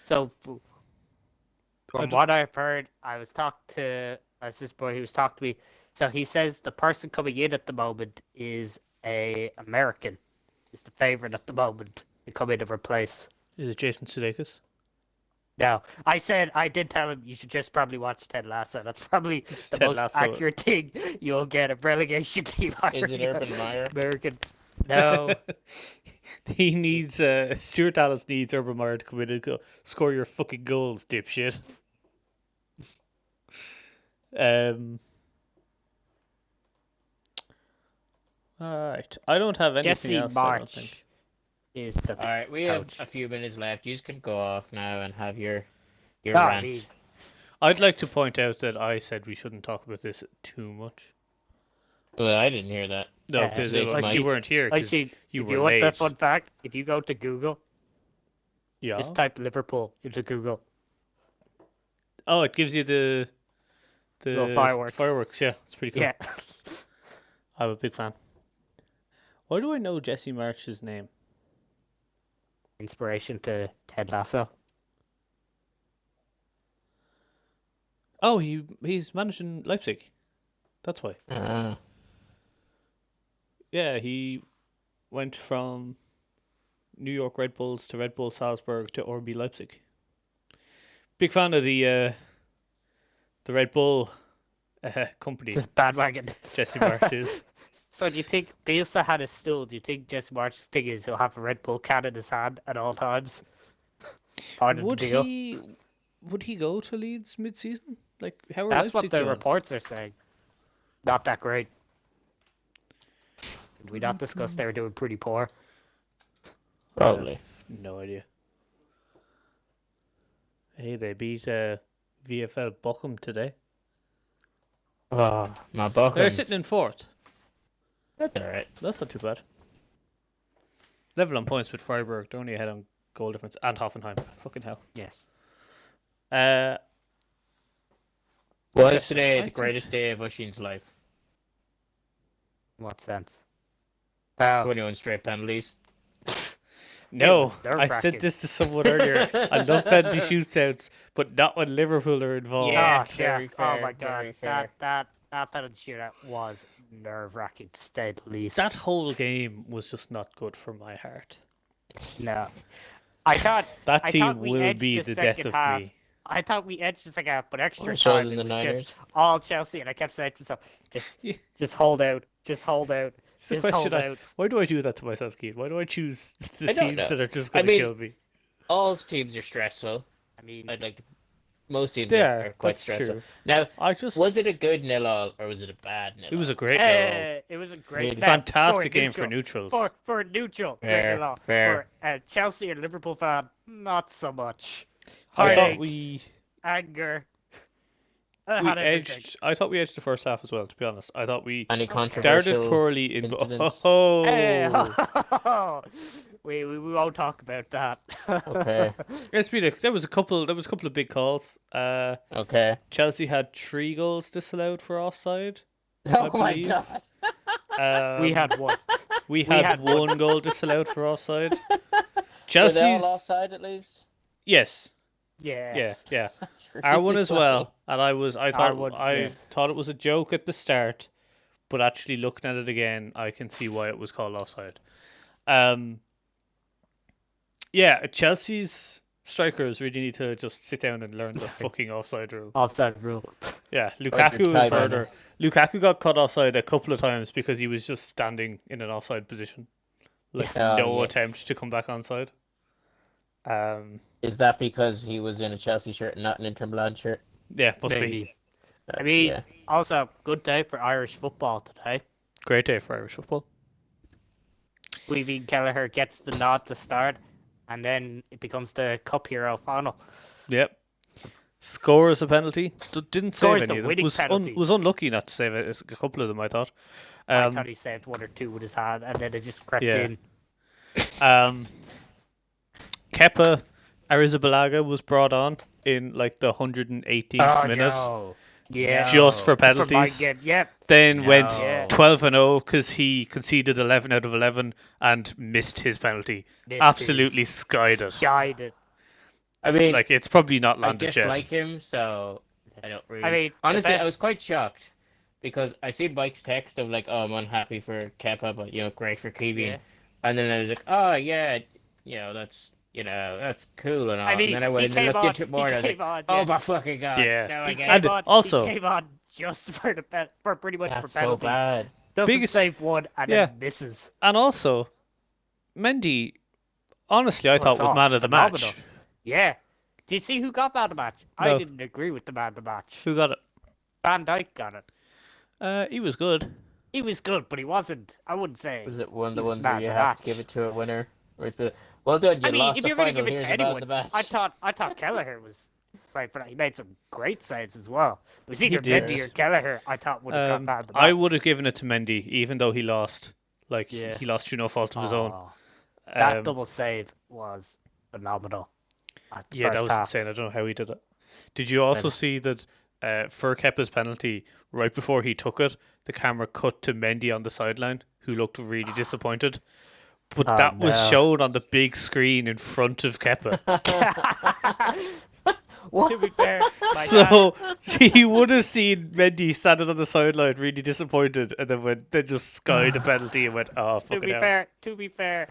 So, from what I've heard, I was talking to my sister boy who was talking to me. So he says the person coming in at the moment is a American. Is the favorite at the moment to come in and replace. Is it Jason Sudeikis? No, I did tell him you should just probably watch Ted Lasso. That's probably the Ted most Lasso. accurate thing you'll get a relegation team. Is it Urban Meyer? American? No. He needs Stuart Dallas needs Urban Meyer to come in and go score your fucking goals, dipshit. Alright. I don't have anything Jesse else. I don't think. March is the Alright, we coach. have a few minutes left. You can go off now and have your Oh, rant. I'd like to point out that I said we shouldn't talk about this too much. Well, I didn't hear that. No, Yeah, because it's you weren't here. 'Cause Actually, you if were you want late. the fun fact, if you go to Google, Yeah. just type Liverpool into Google. Oh, it gives you the Little fireworks. Fireworks, yeah, it's pretty cool. Yeah. I'm a big fan. Why do I know Jesse March's name? Inspiration to Ted Lasso. Oh, he's managing Leipzig. That's why. Yeah, he went from New York Red Bulls to Red Bull Salzburg to RB Leipzig. Big fan of the Red Bull company. Bandwagon. Jesse March is. So do you think Bielsa had a stool? Do you think Jesse March's thing is he'll have a Red Bull can in his hand at all times? Part of the deal. Would he go to Leeds mid-season? Like, how are That's Leipzig what the doing? reports are saying. Not that great. Did we not discuss they were doing pretty poor? Probably. No idea. Hey, they beat VFL Bochum today. Oh, my Bochum. They're sitting in fourth. That's alright. That's not too bad. Level on points with Freiburg. They're only ahead on goal difference. And Hoffenheim. Fucking hell. Yes. Was today the greatest day of Oshin's life? In what sense? 21 straight penalties. No, I nerve-wracking. said this to someone earlier. I love penalty shootouts, but not when Liverpool are involved. Yeah, Oh, very yeah. fair, Oh my god, very fair. that penalty shootout was nerve-wracking to say the least. That whole game was just not good for my heart. No, I thought That I team thought we will edged be the the death second of half. me. I thought we edged the second half, but extra More so time than it the was Niners. just all Chelsea, and I kept saying to myself, Yeah. just hold out, just hold out, It's the just hold question. out. Why do I do that to myself, Keith? Why do I choose the I don't teams know. that are just I going to mean, kill me? All teams are stressful. I mean, Most teams They are are, quite that's stressful. true. Now, I just was it a good 0-0 or was it a bad 0-0? It was a great goal. it was a great, Fantastic game for neutrals. For a neutral, Fair, great fair. For a Chelsea and Liverpool fan, not so much. I thought Heartache, we anger. I had everything. edged. I thought we edged the first half as well. To be honest, I thought we Any started controversial poorly in. incidents? Oh, Hey, we won't talk about that. Okay. there was a couple. There was a couple of big calls. Okay. Chelsea had 3 goals disallowed for offside. Oh my believe. god. We had one. We had had one goal disallowed for offside. Were they Chelsea's all offside at least? yes, Yes. yeah. That's really Our one as funny. well, and I thought one, I yes. thought it was a joke at the start, but actually looking at it again, I can see why it was called offside. Yeah, Chelsea's strikers really need to just sit down and learn the fucking offside rule. Offside rule. Yeah, your Lukaku tie was banner. further. Lukaku got caught offside a couple of times because he was just standing in an offside position, like Oh, no yeah. attempt to come back onside. Is that because he was in a Chelsea shirt and not an Inter Milan shirt? Yeah, must be Maybe. I That's- mean, yeah. also, good day for Irish football today. great day for Irish football. Queevy Kelleher gets the nod to start, and then it becomes the Cup Hero final. Yep. Scores a penalty. Didn't Scores save the any of them. winning penalty. Was unlucky not to save a couple of them, I thought. I thought he saved one or two with his hand, and then it just crept Yeah. in. Kepa Arrizabalaga was brought on in like the 118th minute. No. Yeah. Just for my penalties. game. Yep. Then went Yeah. 12-0 because he conceded 11 out of 11 and missed his penalty. Missed Absolutely his. skied it. Guided. I mean, Like it's probably not I landed yet. dislike him, so I don't really. I mean, the honestly, I best- was quite shocked because I seen Mike's text of like, "Oh, I'm unhappy for Kepa, but great for Kevin," Yeah. and then I was like, "Oh yeah, that's cool and all." I mean, and then I went he and looked came into it more, and I was like, on, "Oh yeah. my fucking god!" Yeah. Now I He get And it. also- he came on just for for pretty much That's for so penalties. bad. Doesn't Biggest- save one and Yeah. then misses. And also, Mendy, honestly, I Well, thought it's was all man of the match. phenomenal. Yeah. Do you see who got man of the match? I No. didn't agree with the man of the match. Who got it? Van Dijk got it. He was good. He was good, but he wasn't. I wouldn't say. Was it one of the He was ones man where you of the have to match. give it to a winner? Or it's been, well done, you I mean, lost if the you're going to final. give it Here's to a man of anyone, the match. I thought Kelleher was right, but he made some great saves as well. It was either did. Mendy or Kelleher. I thought would have got man of the match. I would have given it to Mendy, even though he lost. Like Yeah. he lost through no fault of his own. Oh, that Um, double save was phenomenal. At the Yeah, that first was half. insane. I don't know how he did it. Did you also Maybe. see that for Kepa's penalty, right before he took it, the camera cut to Mendy on the sideline, who looked really disappointed. But Oh, that was no. shown on the big screen in front of Kepa. To be fair, my dad, So he would have seen Mendy standing on the sideline, really disappointed, and then just skied a penalty and went, "Oh, to fucking be hell." fair,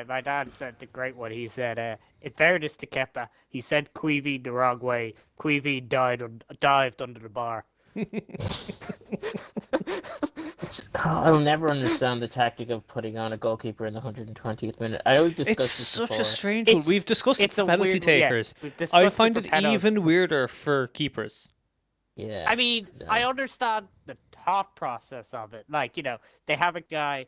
my dad said the great one. He said, in fairness to Kepa, he said Queevy the wrong way. Queevy dived under the bar. I'll never understand the tactic of putting on a goalkeeper in the 120th minute. I always discussed It's this such before. a strange one. It's- We've discussed it's a penalty weird one, yeah. takers. We've I discussed find for it penalties. even weirder for keepers. Yeah. I mean, Yeah. I understand the thought process of it. Like, they have a guy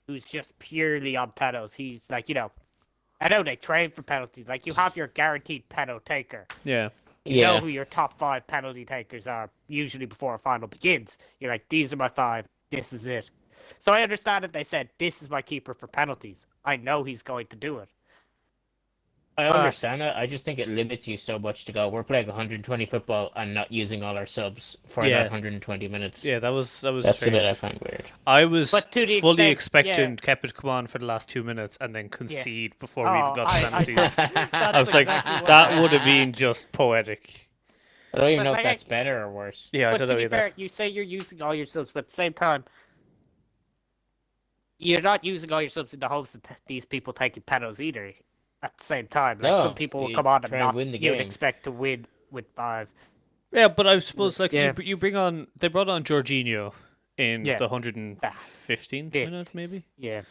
who's just purely on penalties. He's like, I know they train for penalties. Like, you have your guaranteed penalty taker. Yeah. You know yeah. who your top 5 penalty takers are, usually before a final begins. You're like, these are my 5. This is it. So I understand that they said, this is my keeper for penalties. I know he's going to do it. I understand that. I just think it limits you so much to go. We're playing 120 football and not using all our subs for that 120 minutes. Yeah, that was That's strange. the bit I find weird. I was But to the fully extent- expecting Kepa to come on for the last 2 minutes and then concede before we even Oh, got the penalties. that's I was like, exactly what that would have been just poetic. I don't even But know like, if that's better or worse. Yeah, I But don't to know be either. fair, you say you're using all your subs, but at the same time, you're not using all your subs in the hopes that these people taking penalties either. At the same time, like No, some people will you come on and try and not win the you'd game. expect to win with 5. Yeah, but I suppose like Yeah. you bring on they brought on Jorginho in Yeah. the 115th Fifth. minute maybe. Yeah,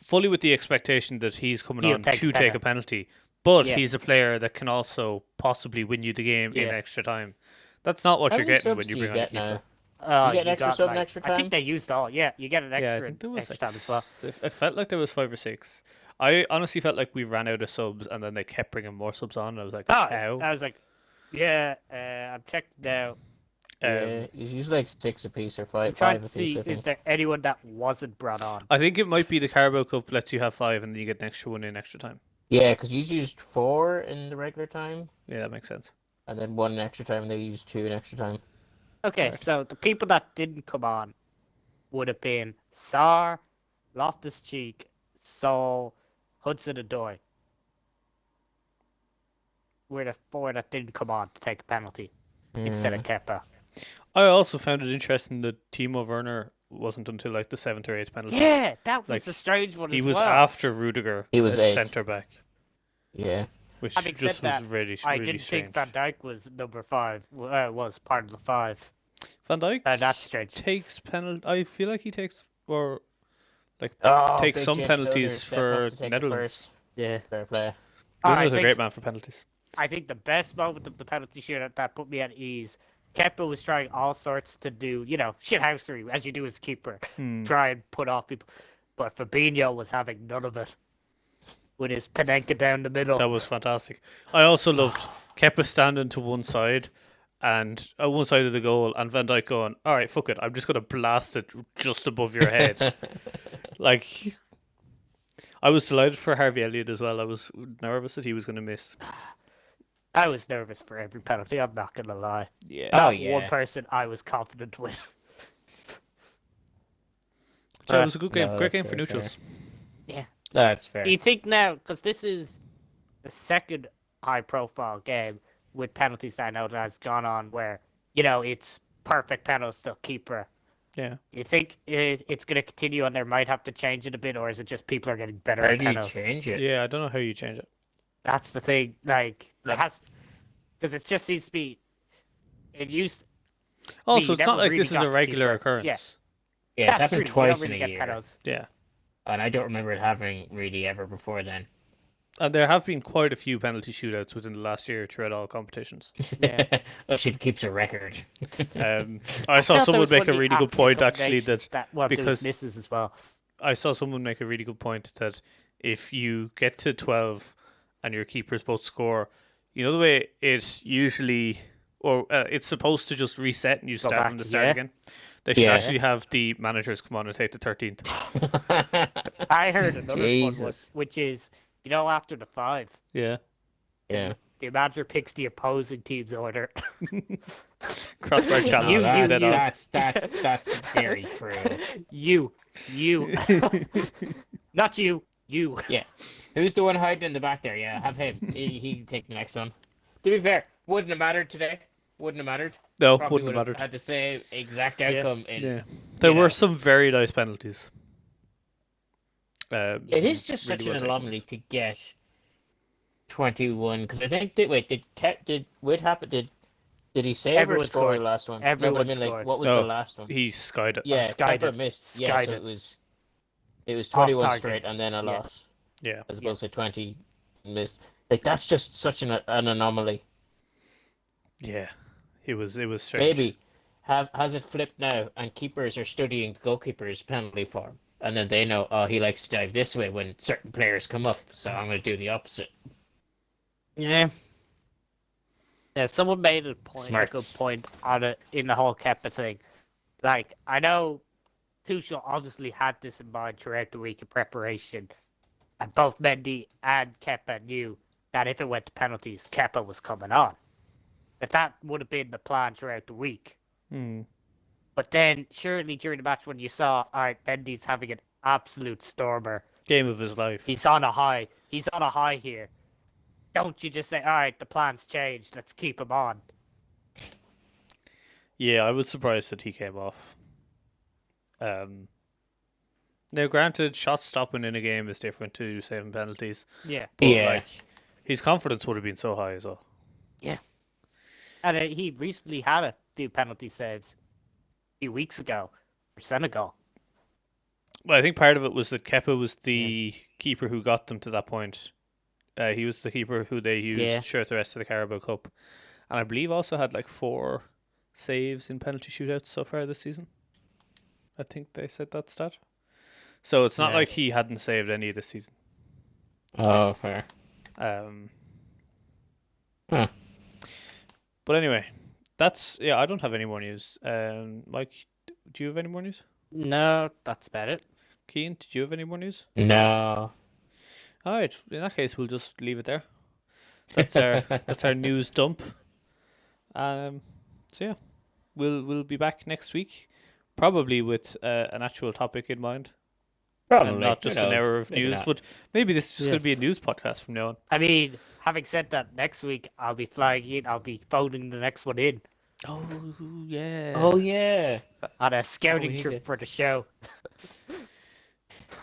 Fully with the expectation that he's coming He'll on take to a take a penalty. penalty, but Yeah. he's a player that can also possibly win you the game in Yeah. extra time. That's not what How you're many getting when subs you do bring you on a get now? keeper. You get an extra got, sub in like, extra I time? think they used all. Yeah, you get an extra Yeah, I think there was extra like time as well. it felt like there was 5 or 6. I honestly felt like we ran out of subs and then they kept bringing more subs on. And I was like, Oh, how? I was like, yeah, I'm checking now. Yeah, it's usually like 6 apiece or I'm 5 trying to apiece, see I think. is there anyone that wasn't brought on. I think it might be the Carabao Cup lets you have 5 and then you get an extra one in extra time. Yeah, because you used 4 in the regular time, Yeah, that makes sense. and then 1 in extra time, and they used 2 in extra time. Okay, Right. so the people that didn't come on would have been Sar, Loftus-Cheek, Sol, Hudson-Odoi. Were the 4 that didn't come on to take a penalty instead of Kepa. I also found it interesting that Timo Werner wasn't until like the 7th or 8th penalty. Yeah, that was Like, a strange one He as was well. after Rudiger He was as 8th. centre back, Yeah. which Having said just that, was really, I really didn't strange. think Van Dijk was number 5. Was part of the 5. Van Dijk That's strange. takes penalty. I feel like he takes or like Oh, takes big some James penalties Milner stepping up for to take the Netherlands. first. Yeah. Fair play. Milner's a think- great man for penalties. I think the best moment of the penalty shootout that put me at ease, Kepa was trying all sorts to do, shithousery, as you do as a keeper. Try and put off people. But Fabinho was having none of it. With his Panenka down the middle. That was fantastic. I also loved Kepa standing to one side and one side of the goal and Van Dijk going, all right, fuck it. I'm just going to blast it just above your head. Like, I was delighted for Harvey Elliott as well. I was nervous that he was going to miss. I was nervous for every penalty, I'm not going to lie. Yeah. Oh, Not yeah. one person I was confident with. So it was a good game. No, Great that's game for very fair. neutrals. That's fair. Do you think now, because this is the second high-profile game with penalties that I know that has gone on where, it's perfect penalty, still keeper. Yeah. You think it's going to continue and they might have to change it a bit, or is it just people are getting better How at do you penalties? change it? Yeah, I don't know how you change it. That's the thing. Like, it has, because it just seems to be. It used. Also, you it's not never like really this is got a to regular keeper. occurrence. Yeah, it's That's happened true. We don't twice really in a get year, penalties. Yeah. and I don't remember it having really ever before then. And there have been quite a few penalty shootouts within the last year throughout all competitions. Yeah. Oh, she keeps a record. I saw thought there someone was make one a of the really good African point Cup actually nations that there was because misses as well. I saw someone make a really good point that if you get to 12 and your keepers both score, you know the way it usually or it's supposed to just reset and you start back, from the start yeah. again. They should Yeah. actually have the managers come on and take the 13th. I heard another fun one, Jesus. which is, after the 5, Yeah. Yeah. the manager picks the opposing team's order. Crossbar challenge. You- dead on. That's very cruel. you. Not you. Yeah. Who's the one hiding in the back there? Yeah, have him. He can take the next one. To be fair, wouldn't have mattered today. Wouldn't have mattered. No, Probably wouldn't would have have mattered. had the same exact outcome. Yeah. There you were know. some very nice penalties. It some is just such really an well taken anomaly ones. to get 21 because I think did Witt happen? Did he save Everyone or score scored. the last one? Everyone no, but I mean, scored. like, what was No. the last one? He skied it. Yeah, skied Kepa it. missed. Yeah, Skied so it. it was Off 21 target. straight and then a Yeah. loss. Yeah. As opposed to 20 missed. Like that's just such an anomaly. Yeah. It was strange. Maybe has it flipped now and keepers are studying the goalkeeper's penalty form and then they know he likes to dive this way when certain players come up, so I'm going to do the opposite. Yeah. Yeah, someone made a good Smarts. point on it in the whole Kepa thing. Like, I know Tuchel obviously had this in mind throughout the week of preparation, and both Mendy and Kepa knew that if it went to penalties, Kepa was coming on. That would have been the plan throughout the week. But then, surely during the match when you saw, all right, Mendy's having an absolute stormer. Game of his life. He's on a high. He's on a high here. Don't you just say, all right, the plan's changed. Let's keep him on. Yeah, I was surprised that he came off. Now, granted, shot stopping in a game is different to saving penalties. Yeah. But, Yeah. like, his confidence would have been so high as well. Yeah. And he recently had a few penalty saves a few weeks ago for Senegal. Well, I think part of it was that Kepa was the keeper who got them to that point. He was the keeper who they used throughout the rest of the Carabao Cup. And I believe also had like 4 saves in penalty shootouts so far this season. I think they said that stat. So it's not like he hadn't saved any this season. Oh, fair. But anyway, I don't have any more news. Mike, do you have any more news? No, that's about it. Cian, did you have any more news? No. All right. In that case, we'll just leave it there. That's our news dump. So yeah, we'll be back next week, probably with an actual topic in mind, Probably. and not just an hour of news. But maybe this is just going to be a news podcast from now on. I mean, having said that, next week I'll be flying in. I'll be phoning the next one in. Oh yeah. Oh, yeah. On a scouting trip for the show.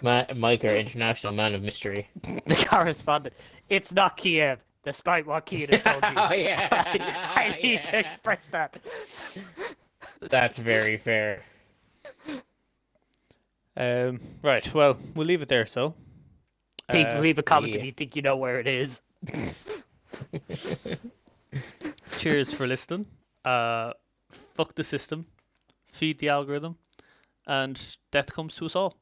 Mike, our international man of mystery. The correspondent. It's not Kiev, despite what Kiev has told you. Oh, yeah. I need to express that. That's very fair. Right. Well, we'll leave it there. So, Leave a comment if you think you know where it is. cheers for listening. Fuck the system. Feed the algorithm. And death comes to us all.